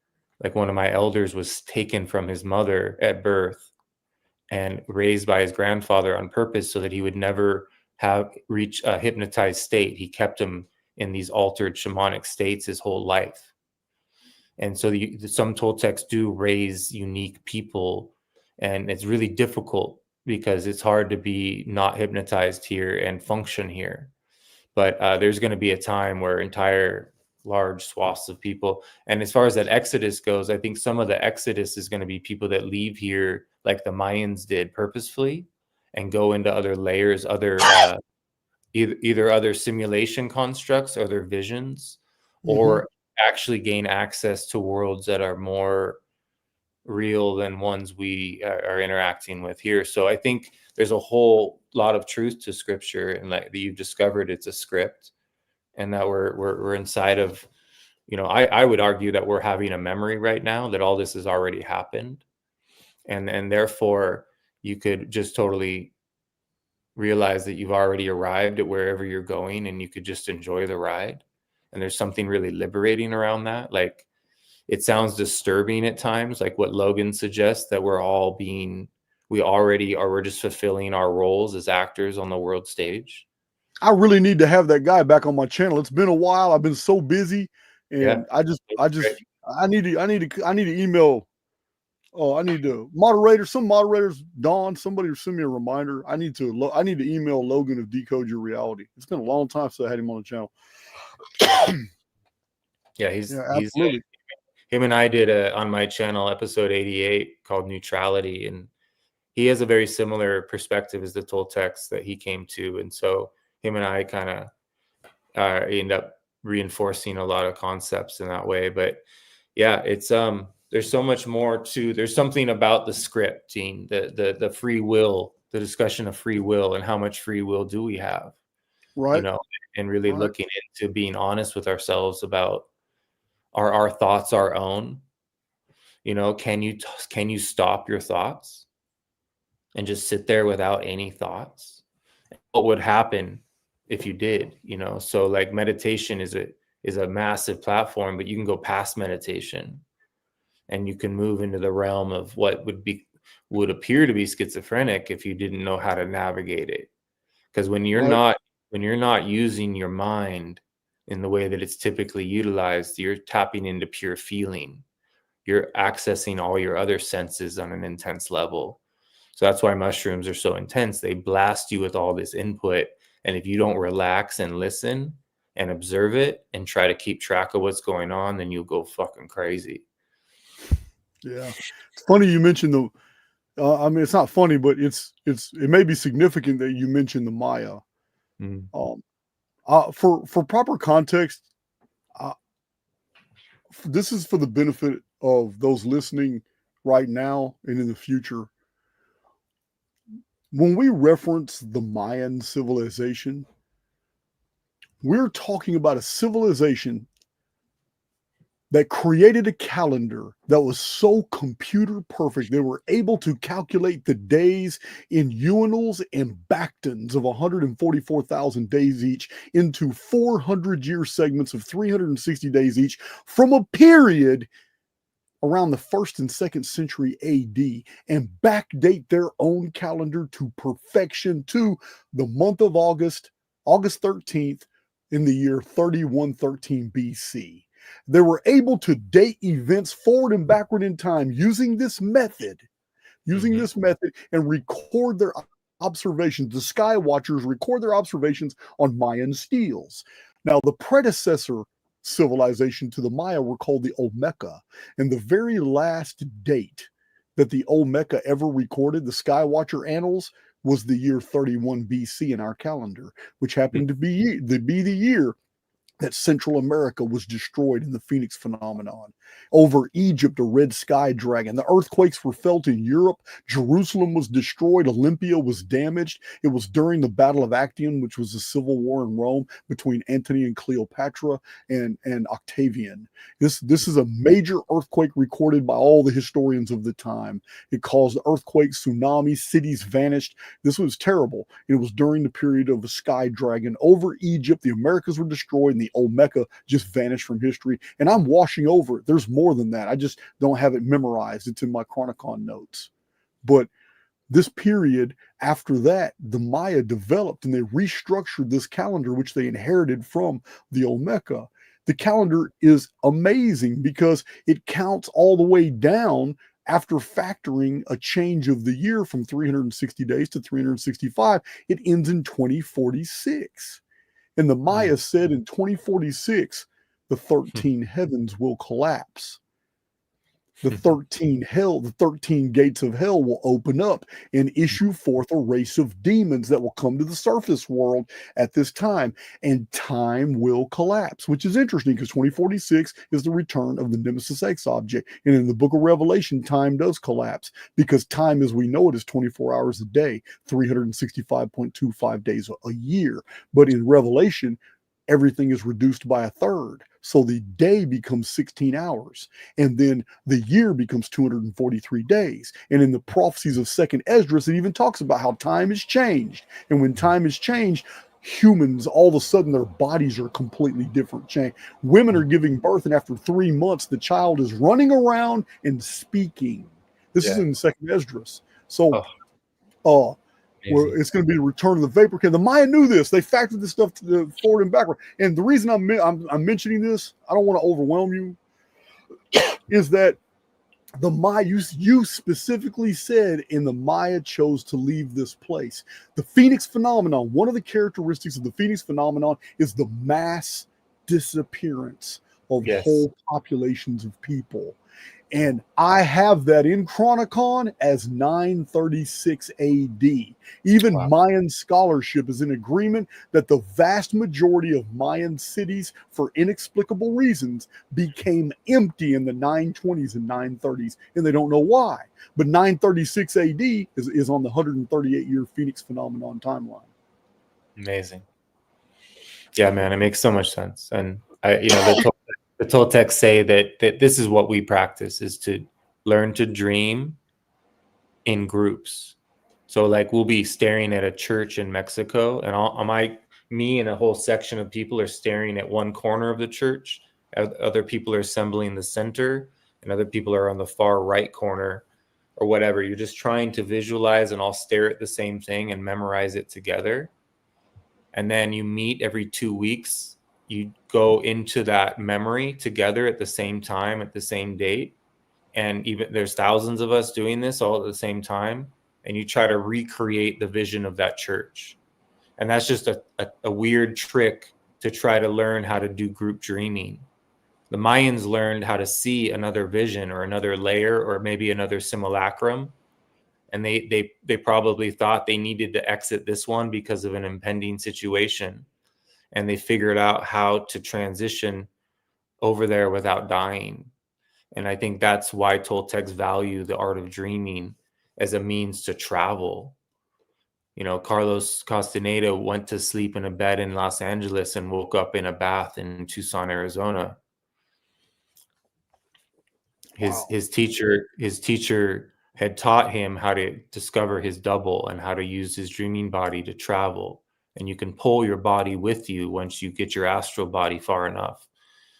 Like, one of my elders was taken from his mother at birth and raised by his grandfather on purpose so that he would never reach a hypnotized state. He kept him in these altered shamanic states his whole life. And so some Toltecs do raise unique people, and it's really difficult because it's hard to be not hypnotized here and function here. But there's going to be a time where entire large swaths of people, and as far as that exodus goes, I think some of the exodus is going to be people that leave here like the Mayans did purposefully and go into other layers, either other simulation constructs or their visions, or actually gain access to worlds that are more real than ones we are interacting with here. So I think there's a whole lot of truth to scripture, and like that you've discovered it's a script, and that we're inside of, I would argue that we're having a memory right now, that all this has already happened, and therefore you could just totally realize that you've already arrived at wherever you're going, and you could just enjoy the ride. And there's something really liberating around that. Like, it sounds disturbing at times, like what Logan suggests, that we're just fulfilling our roles as actors on the world stage. I really need to have that guy back on my channel. It's been a while. I've been so busy, and I need to email Oh, I need to moderator. Some moderators, Dawn, somebody send me a reminder. I need to email Logan of Decode Your Reality. It's been a long time since I had him on the channel. Yeah, he's absolutely. Him and I did on my channel episode 88 called Neutrality, and he has a very similar perspective as the Toltecs that he came to, and so him and I kind of end up reinforcing a lot of concepts in that way. But yeah, it's there's so much more to. There's something about the script, Gene, the free will, the discussion of free will, and how much free will do we have, right? You know, and really looking into being honest with ourselves about are our thoughts our own. You know, can you stop your thoughts and just sit there without any thoughts? What would happen if you did? You know, so like meditation is a massive platform, but you can go past meditation and you can move into the realm of what would appear to be schizophrenic if you didn't know how to navigate it. Because when you're not using your mind in the way that it's typically utilized, you're tapping into pure feeling. You're accessing all your other senses on an intense level. So that's why mushrooms are so intense. They blast you with all this input. And if you don't relax and listen and observe it and try to keep track of what's going on, then you'll go fucking crazy. Yeah. It's funny you mentioned I mean, it's not funny, but it may be significant that you mentioned the Maya. For proper context, this is for the benefit of those listening right now and in the future. When we reference the Mayan civilization, we're talking about a civilization that created a calendar that was so computer perfect. They were able to calculate the days in unals and bactons of 144,000 days each into 400-year segments of 360 days each from a period around the 1st and 2nd century AD, and backdate their own calendar to perfection to the month of August 13th in the year 3113 BC. They were able to date events forward and backward in time using this method, and record their observations. The sky watchers record their observations on Mayan steels. Now, the predecessor civilization to the Maya were called the Olmeca, and the very last date that the Olmeca ever recorded, the Skywatcher Annals, was the year 31 BC in our calendar, which happened to be the year that Central America was destroyed in the Phoenix phenomenon. Over Egypt, a red sky dragon. The earthquakes were felt in Europe. Jerusalem was destroyed. Olympia was damaged. It was during the Battle of Actium, which was a civil war in Rome between Antony and Cleopatra and Octavian. This is a major earthquake recorded by all the historians of the time. It caused earthquakes, tsunamis, cities vanished. This was terrible. It was during the period of the sky dragon. Over Egypt, the Americas were destroyed, and the Olmeca just vanished from history. And I'm washing over it. There's more than that. I just don't have it memorized. It's in my Chronicon notes. But this period after that, the Maya developed and they restructured this calendar, which they inherited from the Olmeca. The calendar is amazing because it counts all the way down after factoring a change of the year from 360 days to 365. It ends in 2046. And the Maya said in 2046, the 13 heavens will collapse. The 13 gates of hell will open up and issue forth a race of demons that will come to the surface world at this time, and time will collapse, which is interesting because 2046 is the return of the Nemesis X object. And in the book of Revelation, time does collapse because time as we know it is 24 hours a day, 365.25 days a year. But in Revelation, everything is reduced by a third. So the day becomes 16 hours, and then the year becomes 243 days. And in the prophecies of 2nd Esdras, it even talks about how time has changed. And when time has changed, humans, all of a sudden, their bodies are completely different. Women are giving birth, and after 3 months, the child is running around and speaking. This is in 2nd Esdras. So, it's going to be the return of the vapor king. The Maya knew this. They factored this stuff to the forward and backward. And the reason I'm mentioning this, I don't want to overwhelm you, is that the Maya, you specifically said, and the Maya chose to leave this place. The Phoenix phenomenon, one of the characteristics of the Phoenix phenomenon is the mass disappearance of Yes. whole populations of people. And I have that in Chronicon as 936 AD. Even Wow. Mayan scholarship is in agreement that the vast majority of Mayan cities, for inexplicable reasons, became empty in the 920s and 930s, and they don't know why. But 936 AD is on the 138-year Phoenix phenomenon timeline. Amazing. Yeah, man, it makes so much sense. And the Toltecs say that this is what we practice, is to learn to dream in groups. So like we'll be staring at a church in Mexico, and me and a whole section of people are staring at one corner of the church. Other people are assembling the center, and other people are on the far right corner or whatever. You're just trying to visualize and all stare at the same thing and memorize it together. And then you meet every 2 weeks. You go into that memory together at the same time, at the same date. And even there's thousands of us doing this all at the same time. And you try to recreate the vision of that church. And that's just a weird trick to try to learn how to do group dreaming. The Mayans learned how to see another vision or another layer or maybe another simulacrum. And they probably thought they needed to exit this one because of an impending situation. And they figured out how to transition over there without dying. And I think that's why Toltecs value the art of dreaming as a means to travel. You know, Carlos Castaneda went to sleep in a bed in Los Angeles and woke up in a bath in Tucson, Arizona. His teacher had taught him how to discover his double and how to use his dreaming body to travel. And you can pull your body with you once you get your astral body far enough.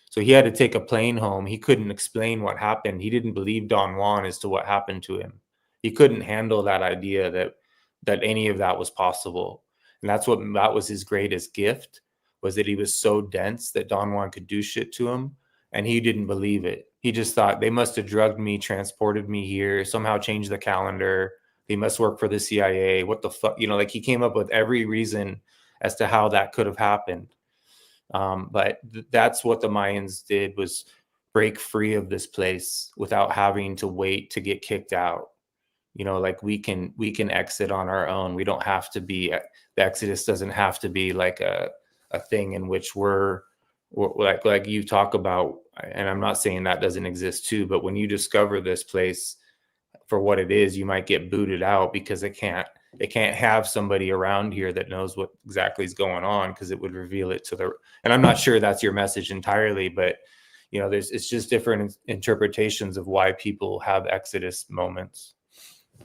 So he had to take a plane home. He couldn't explain what happened. He didn't believe Don Juan as to what happened to him. He couldn't handle that idea that any of that was possible. And that was his greatest gift, was that he was so dense that Don Juan could do shit to him. And he didn't believe it. He just thought they must have drugged me, transported me here, somehow changed the calendar. They must work for the CIA. What the fuck? You know, like he came up with every reason as to how that could have happened. But that's what the Mayans did, was break free of this place without having to wait to get kicked out. You know, like we can exit on our own. We don't have to be, the Exodus doesn't have to be like a thing in which we're like you talk about. And I'm not saying that doesn't exist too, but when you discover this place for what it is, you might get booted out because it can't have somebody around here that knows what exactly is going on, because it would reveal it to the, and I'm not sure that's your message entirely, but you know, it's just different interpretations of why people have Exodus moments.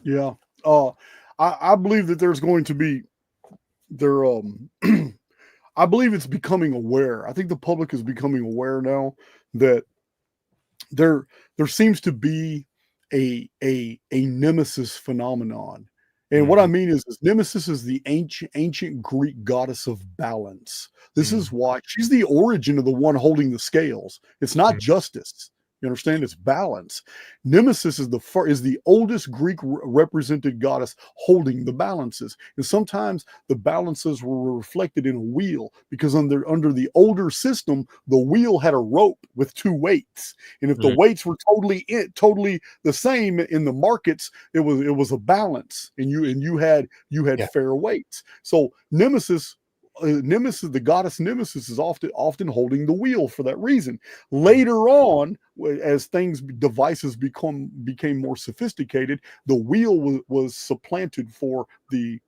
Yeah. I believe that there's going to be I believe it's becoming aware. I think the public is becoming aware now that there seems to be a nemesis phenomenon. And what I mean is Nemesis is the ancient Greek goddess of balance. This is why she's the origin of the one holding the scales. It's not justice. You understand? It's balance. Nemesis is the oldest Greek represented goddess holding the balances. And sometimes the balances were reflected in a wheel, because under the older system, the wheel had a rope with two weights. And if the weights were totally the same in the markets, it was a balance, and you had fair weights. So Nemesis, the goddess Nemesis, is often holding the wheel for that reason. Later on, as devices became more sophisticated, the wheel was supplanted for the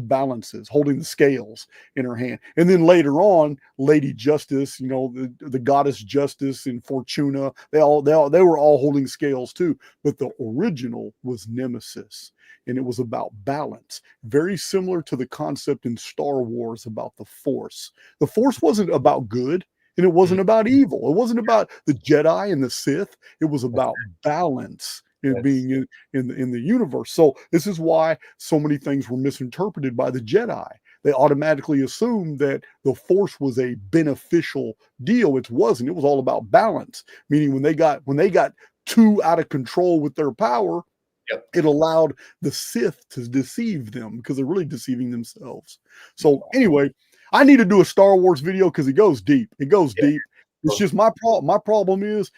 balances, holding the scales in her hand. And then later on, Lady Justice, you know, the goddess Justice and Fortuna, they were all holding scales too. But the original was Nemesis, and it was about balance. Very similar to the concept in Star Wars about the Force. The Force wasn't about good, and it wasn't about evil. It wasn't about the Jedi and the Sith. It was about balance in being in the universe. So this is why so many things were misinterpreted by the Jedi. They automatically assumed that the Force was a beneficial deal. It wasn't. It was all about balance. Meaning when they got too out of control with their power, Yep. it allowed the Sith to deceive them because they're really deceiving themselves. So anyway, I need to do a Star Wars video because it goes deep. It goes deep. It's just my problem. My problem is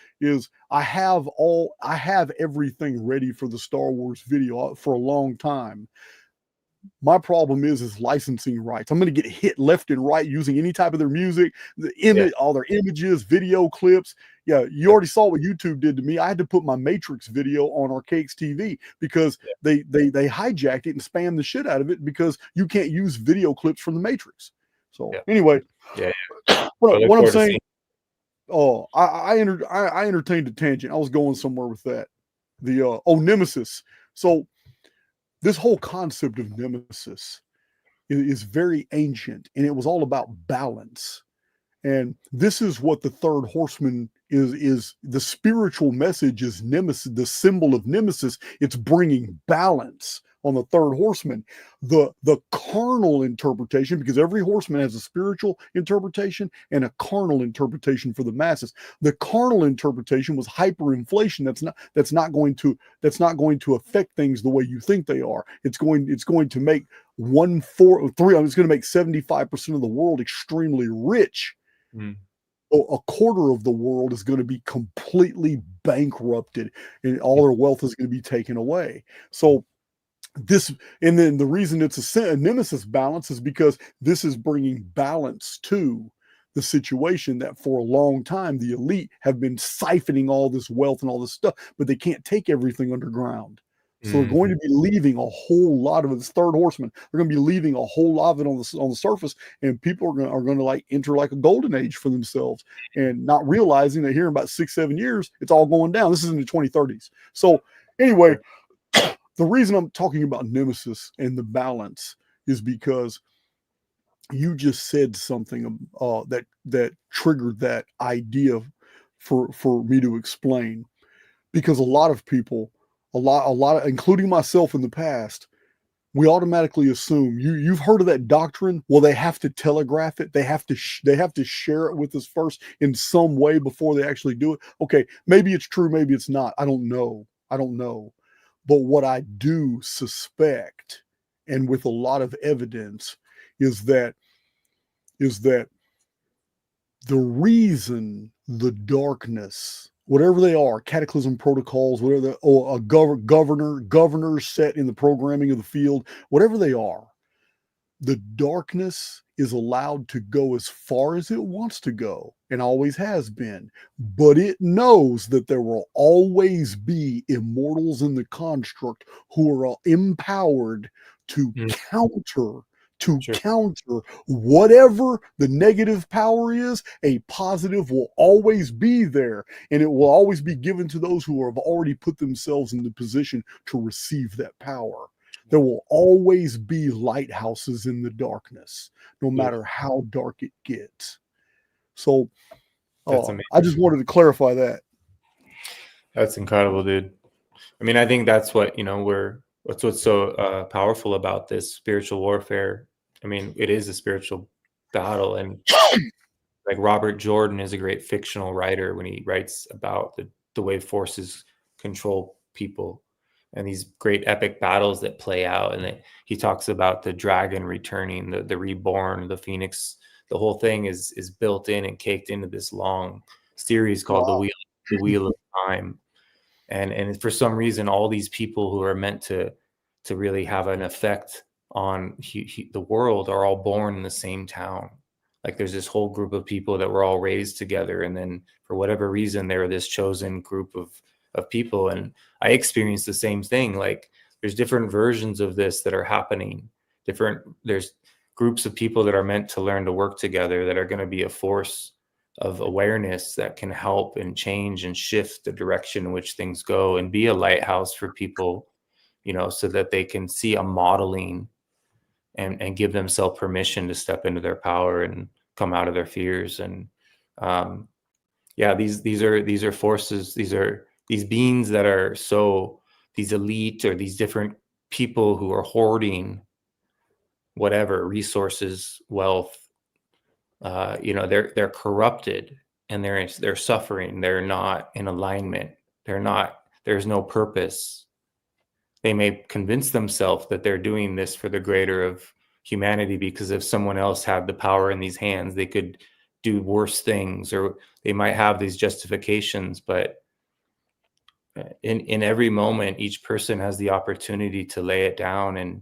I have everything ready for the Star Wars video for a long time. My problem is licensing rights. I'm going to get hit left and right using any type of their music, all their images, video clips. Yeah, you already saw what YouTube did to me. I had to put my Matrix video on Archaix TV because they hijacked it and spammed the shit out of it because you can't use video clips from the Matrix. So anyway, what I'm saying. Oh, I entertained a tangent. I was going somewhere with that. The Nemesis. So this whole concept of Nemesis is very ancient, and it was all about balance. And this is what the third horseman is the spiritual message is Nemesis, the symbol of Nemesis. It's bringing balance on the third horseman. The carnal interpretation, because every horseman has a spiritual interpretation and a carnal interpretation for the masses. The carnal interpretation was hyperinflation. That's not going to affect things the way you think they are. It's going to make 75% of the world extremely rich. A quarter of the world is going to be completely bankrupted, and all their wealth is going to be taken away. So and then the reason it's a Nemesis balance is because this is bringing balance to the situation that for a long time the elite have been siphoning all this wealth and all this stuff, but they can't take everything underground. So they're going to be leaving a whole lot of it. This third horseman, they're going to be leaving a whole lot of it on the surface, and people are going to like enter like a golden age for themselves, and not realizing that here in about 6-7 years, it's all going down. This is in the 2030s. So anyway, the reason I'm talking about Nemesis and the balance is because you just said something that triggered that idea for me to explain. Because a lot of people, a lot, including myself in the past, we automatically assume you've heard of that doctrine. Well, they have to telegraph it. They have to share it with us first in some way before they actually do it. Okay, maybe it's true, maybe it's not. I don't know. But what I do suspect, and with a lot of evidence, is that the reason the darkness, whatever they are, cataclysm protocols, whatever, or a governors set in the programming of the field, whatever they are, the darkness is allowed to go as far as it wants to go and always has been, but it knows that there will always be immortals in the construct who are empowered to counter whatever the negative power is. A positive will always be there, and it will always be given to those who have already put themselves in the position to receive that power. There will always be lighthouses in the darkness, no matter how dark it gets. So I just wanted to clarify that. That's incredible, dude. I mean, I think that's what, what's so powerful about this spiritual warfare. I mean, it is a spiritual battle. And like Robert Jordan is a great fictional writer when he writes about the way forces control people and these great epic battles that play out. And he talks about the dragon returning, the reborn, the phoenix. The whole thing is built in and caked into this long series called the Wheel of Time. And for some reason, all these people who are meant to really have an effect on the world are all born in the same town. Like there's this whole group of people that were all raised together, and then for whatever reason, they're this chosen group of people. And I experienced the same thing. Like there's different versions of this that are happening. There's groups of people that are meant to learn to work together that are going to be a force of awareness that can help and change and shift the direction in which things go and be a lighthouse for people, so that they can see a modeling and give themselves permission to step into their power and come out of their fears. And these are forces. These beings that are these elite or these different people who are hoarding whatever resources, wealth, they're corrupted and they're suffering. They're not in alignment There's no purpose. They may convince themselves that they're doing this for the greater of humanity, because if someone else had the power in these hands, they could do worse things, or they might have these justifications. But in every moment, each person has the opportunity to lay it down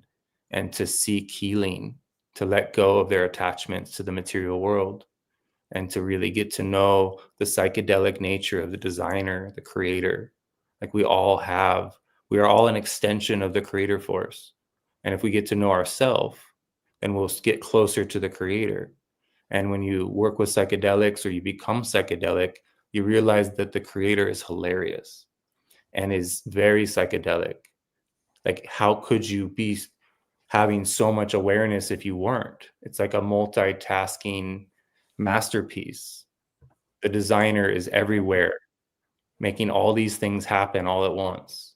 and to seek healing, to let go of their attachments to the material world, and to really get to know the psychedelic nature of the designer, the creator. Like we are all an extension of the creator force. And if we get to know ourselves, then we'll get closer to the creator. And when you work with psychedelics, or you become psychedelic, you realize that the creator is hilarious and is very psychedelic. Like, how could you be having so much awareness if you weren't? It's like a multitasking masterpiece. The designer is everywhere, making all these things happen all at once.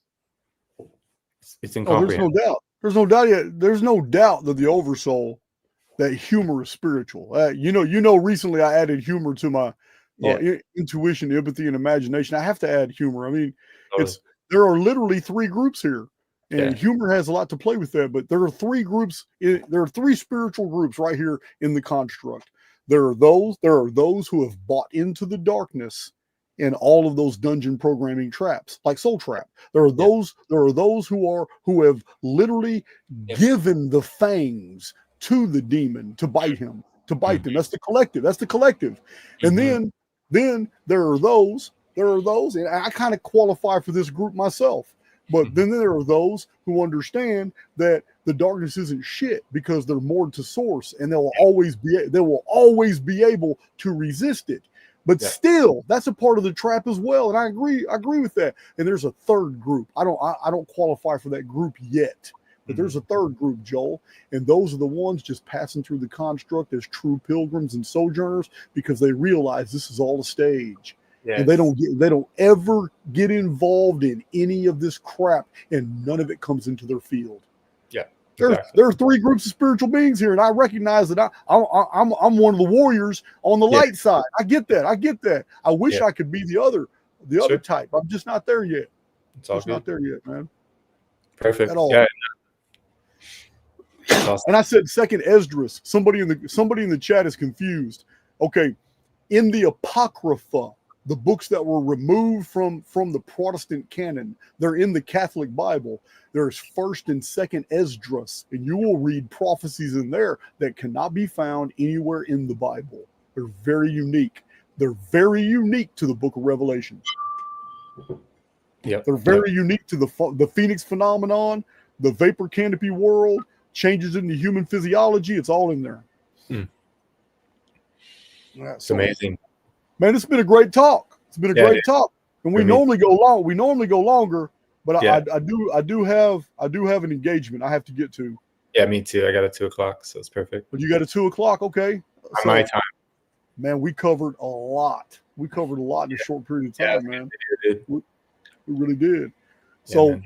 It's incomprehensible. There's no doubt that the oversoul, that humor is spiritual. Recently I added humor to my intuition, empathy, and imagination. I have to add humor. I mean, there are literally 3 groups here, and humor has a lot to play with that. But there are 3 groups. There are 3 spiritual groups right here in the construct. There are those who have bought into the darkness and all of those dungeon programming traps, like Soul Trap. There are those who have literally given the fangs to the demon to bite him, them. That's the collective. And then there are those, and I kind of qualify for this group myself. But then there are those who understand that the darkness isn't shit, because they're moored to source, and they will always be able to resist it. But still, that's a part of the trap as well. And I agree with that. And there's a third group. I don't qualify for that group yet. But there's a third group, Joel, and those are the ones just passing through the construct as true pilgrims and sojourners, because they realize this is all a stage. Yes. And they don't ever get involved in any of this crap, and none of it comes into their field. Yeah, exactly. There are 3 groups of spiritual beings here, and I recognize that I'm one of the warriors on the light side. I get that. I wish I could be the other type. I'm just not there yet. It's all not there yet, man. Perfect. At all. Yeah. Awesome. And I said second Esdras. Somebody in the chat is confused. Okay, in the Apocrypha, the books that were removed from the Protestant canon, they're in the Catholic Bible. There's 1st and 2nd Esdras, and you will read prophecies in there that cannot be found anywhere in the Bible. They're very unique. They're very unique to the Book of Revelation. Yep. They're very unique to the Phoenix phenomenon, the vapor canopy world, changes in the human physiology. It's all in there. It's amazing. Man, it's been a great talk. It's been a great talk. And we normally go long. We normally go longer, but I do have an engagement I have to get to. Yeah, me too. I got a 2:00, so it's perfect. But you got a 2:00, okay? On my time. Man, we covered a lot. We covered a lot in a short period of time, man. We really did. So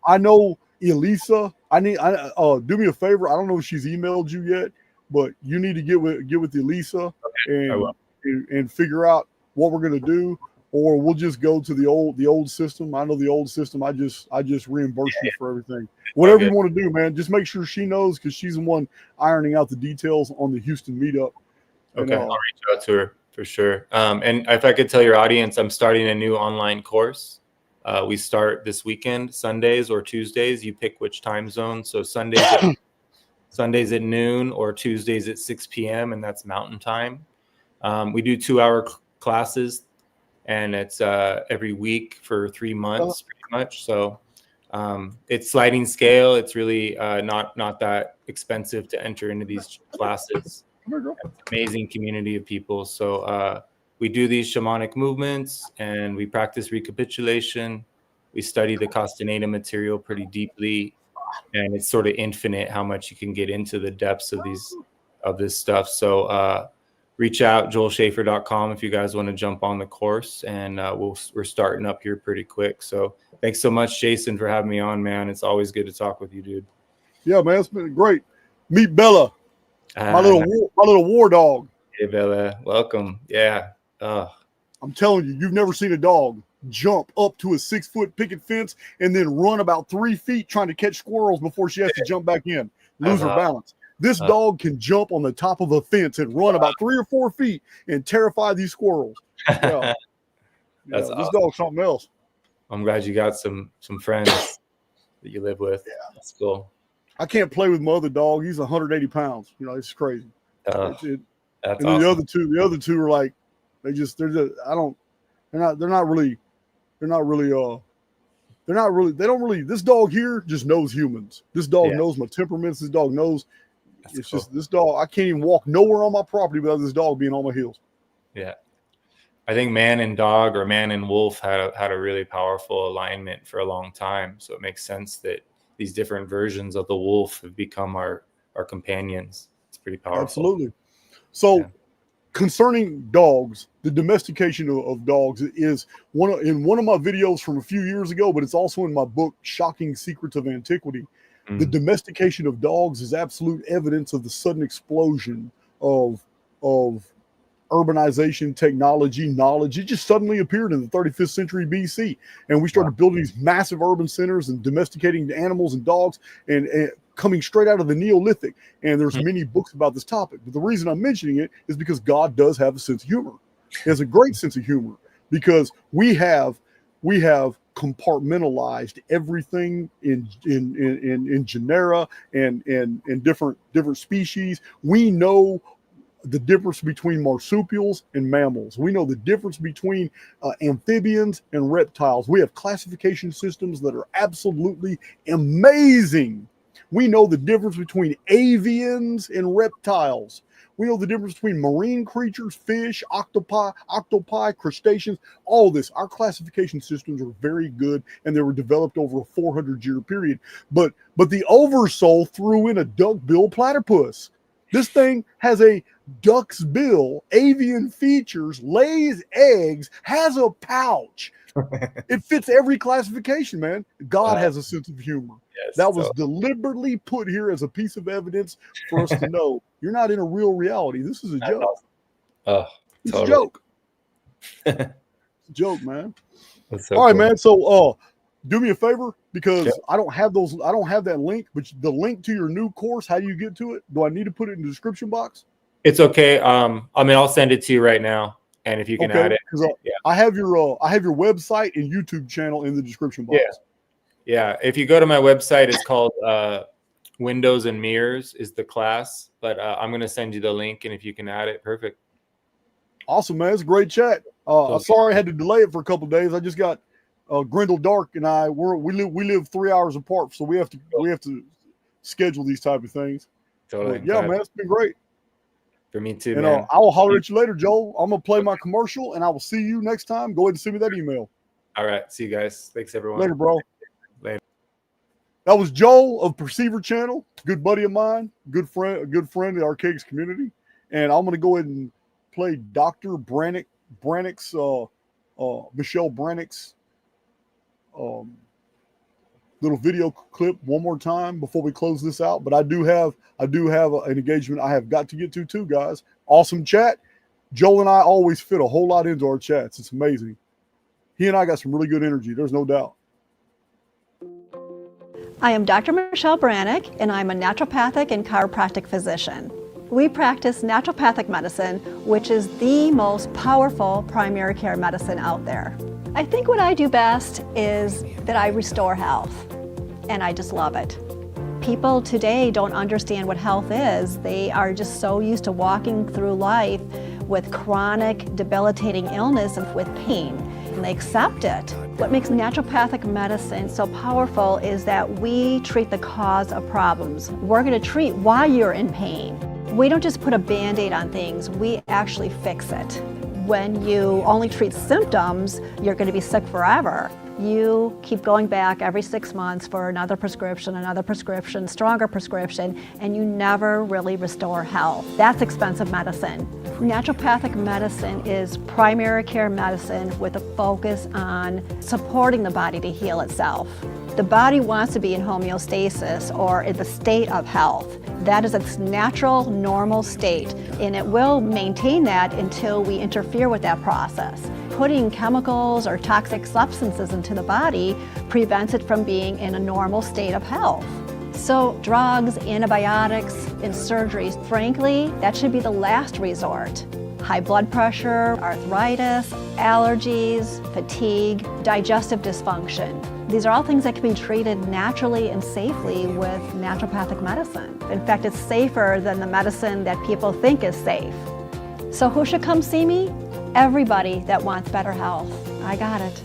I know Elisa. Do me a favor. I don't know if she's emailed you yet, but you need to get with Elisa and figure out what we're gonna do, or we'll just go to the old system. I know the old system. I just reimburse you for everything. Whatever you want to do, man. Just make sure she knows, because she's the one ironing out the details on the Houston meetup. Okay, I'll reach out to her for sure. And if I could tell your audience, I'm starting a new online course. We start this weekend, Sundays or Tuesdays. You pick which time zone. So Sundays at noon, or Tuesdays at 6 p.m., and that's Mountain Time. We do 2-hour classes, and it's every week for 3 months, pretty much. So it's sliding scale. It's really not that expensive to enter into these classes. Amazing community of people. So we do these shamanic movements, and we practice recapitulation. We study the Castaneda material pretty deeply, and it's sort of infinite how much you can get into the depths of this stuff. So reach out, joelschafer.com, if you guys want to jump on the course, and we're starting up here pretty quick. So thanks so much, Jason, for having me on, man. It's always good to talk with you, dude. Yeah, man, it's been great. Meet Bella, my little war dog. Hey, Bella, welcome. Yeah. I'm telling you, you've never seen a dog. jump up to a 6-foot picket fence and then run about 3 feet trying to catch squirrels before she has to jump back in, lose her balance. This dog can jump on the top of a fence and run about 3 or 4 feet and terrify these squirrels. Yeah. That's This awesome. dog's something else. I'm glad you got some friends that you live with. Yeah, that's cool. I can't play with my other dog. He's 180 pounds. You know, it's crazy. That's and awesome. the other two are like, they're not really, this dog here just knows humans. This dog knows my temperaments. This dog knows, just this dog. I can't even walk nowhere on my property without this dog being on my heels. Yeah. I think man and dog or man and wolf had a really powerful alignment for a long time. So it makes sense that these different versions of the wolf have become our companions. It's pretty powerful. Absolutely. So concerning dogs, the domestication of dogs is in one of my videos from a few years ago, but it's also in my book, Shocking Secrets of Antiquity. The domestication of dogs is absolute evidence of the sudden explosion of urbanization, technology, knowledge. It just suddenly appeared in the 35th century BC. And we started building these massive urban centers and domesticating animals and dogs and coming straight out of the Neolithic. And there's many books about this topic. But the reason I'm mentioning it is because God does have a sense of humor. He has a great sense of humor because we have compartmentalized everything in genera and different species. We know the difference between marsupials and mammals. We know the difference between amphibians and reptiles. We have classification systems that are absolutely amazing. We know the difference between avians and reptiles. We know the difference between marine creatures, fish, octopi, crustaceans, all this. Our classification systems are very good, and they were developed over a 400-year period. But the oversoul threw in a duck-billed platypus. This thing has a duck's bill, avian features, lays eggs, has a pouch. It fits every classification, man. God has a sense of humor. Yes, that was deliberately put here as a piece of evidence for us to know you're not in a real reality. This is a joke. Awesome. It's a joke. It's a joke, man. So all right, cool. man. So do me a favor because I don't have that link, but the link to your new course, how do you get to it? Do I need to put it in the description box? It's okay. I'll send it to you right now. And if you can add it, I have your website and YouTube channel in the description box. Yeah. If you go to my website, it's called Windows and Mirrors is the class. But I'm going to send you the link, and if you can add it, perfect. Awesome, man. It's a great chat. I'm sorry I had to delay it for a couple of days. I just got Grindle Dark and we live 3 hours apart, so we have to schedule these type of things. Totally. But, yeah, man, it's been great. For me too, and, man. I will holler at you later, Joel. I'm going to play my commercial, and I will see you next time. Go ahead and send me that email. All right. See you guys. Thanks, everyone. Later, bro. Later. That was Joel of Perceiver Channel, good buddy of mine, good friend of the Archaix community. And I'm going to go ahead and play Dr. Michelle Brannick's little video clip one more time before we close this out. But I do have an engagement I have got to get to too, guys. Awesome chat. Joel and I always fit a whole lot into our chats. It's amazing. He and I got some really good energy. There's no doubt. I am Dr. Michelle Brannick, and I'm a naturopathic and chiropractic physician. We practice naturopathic medicine, which is the most powerful primary care medicine out there. I think what I do best is that I restore health, and I just love it. People today don't understand what health is. They are just so used to walking through life with chronic, debilitating illness and with pain, and they accept it. What makes naturopathic medicine so powerful is that we treat the cause of problems. We're going to treat why you're in pain. We don't just put a Band-Aid on things, we actually fix it. When you only treat symptoms, you're going to be sick forever. You keep going back every 6 months for another prescription, stronger prescription, and you never really restore health. That's expensive medicine. Naturopathic medicine is primary care medicine with a focus on supporting the body to heal itself. The body wants to be in homeostasis or in the state of health. That is its natural, normal state, and it will maintain that until we interfere with that process. Putting chemicals or toxic substances into the body prevents it from being in a normal state of health. So drugs, antibiotics, and surgeries, frankly, that should be the last resort. High blood pressure, arthritis, allergies, fatigue, digestive dysfunction. These are all things that can be treated naturally and safely with naturopathic medicine. In fact, it's safer than the medicine that people think is safe. So who should come see me? Everybody that wants better health. I got it.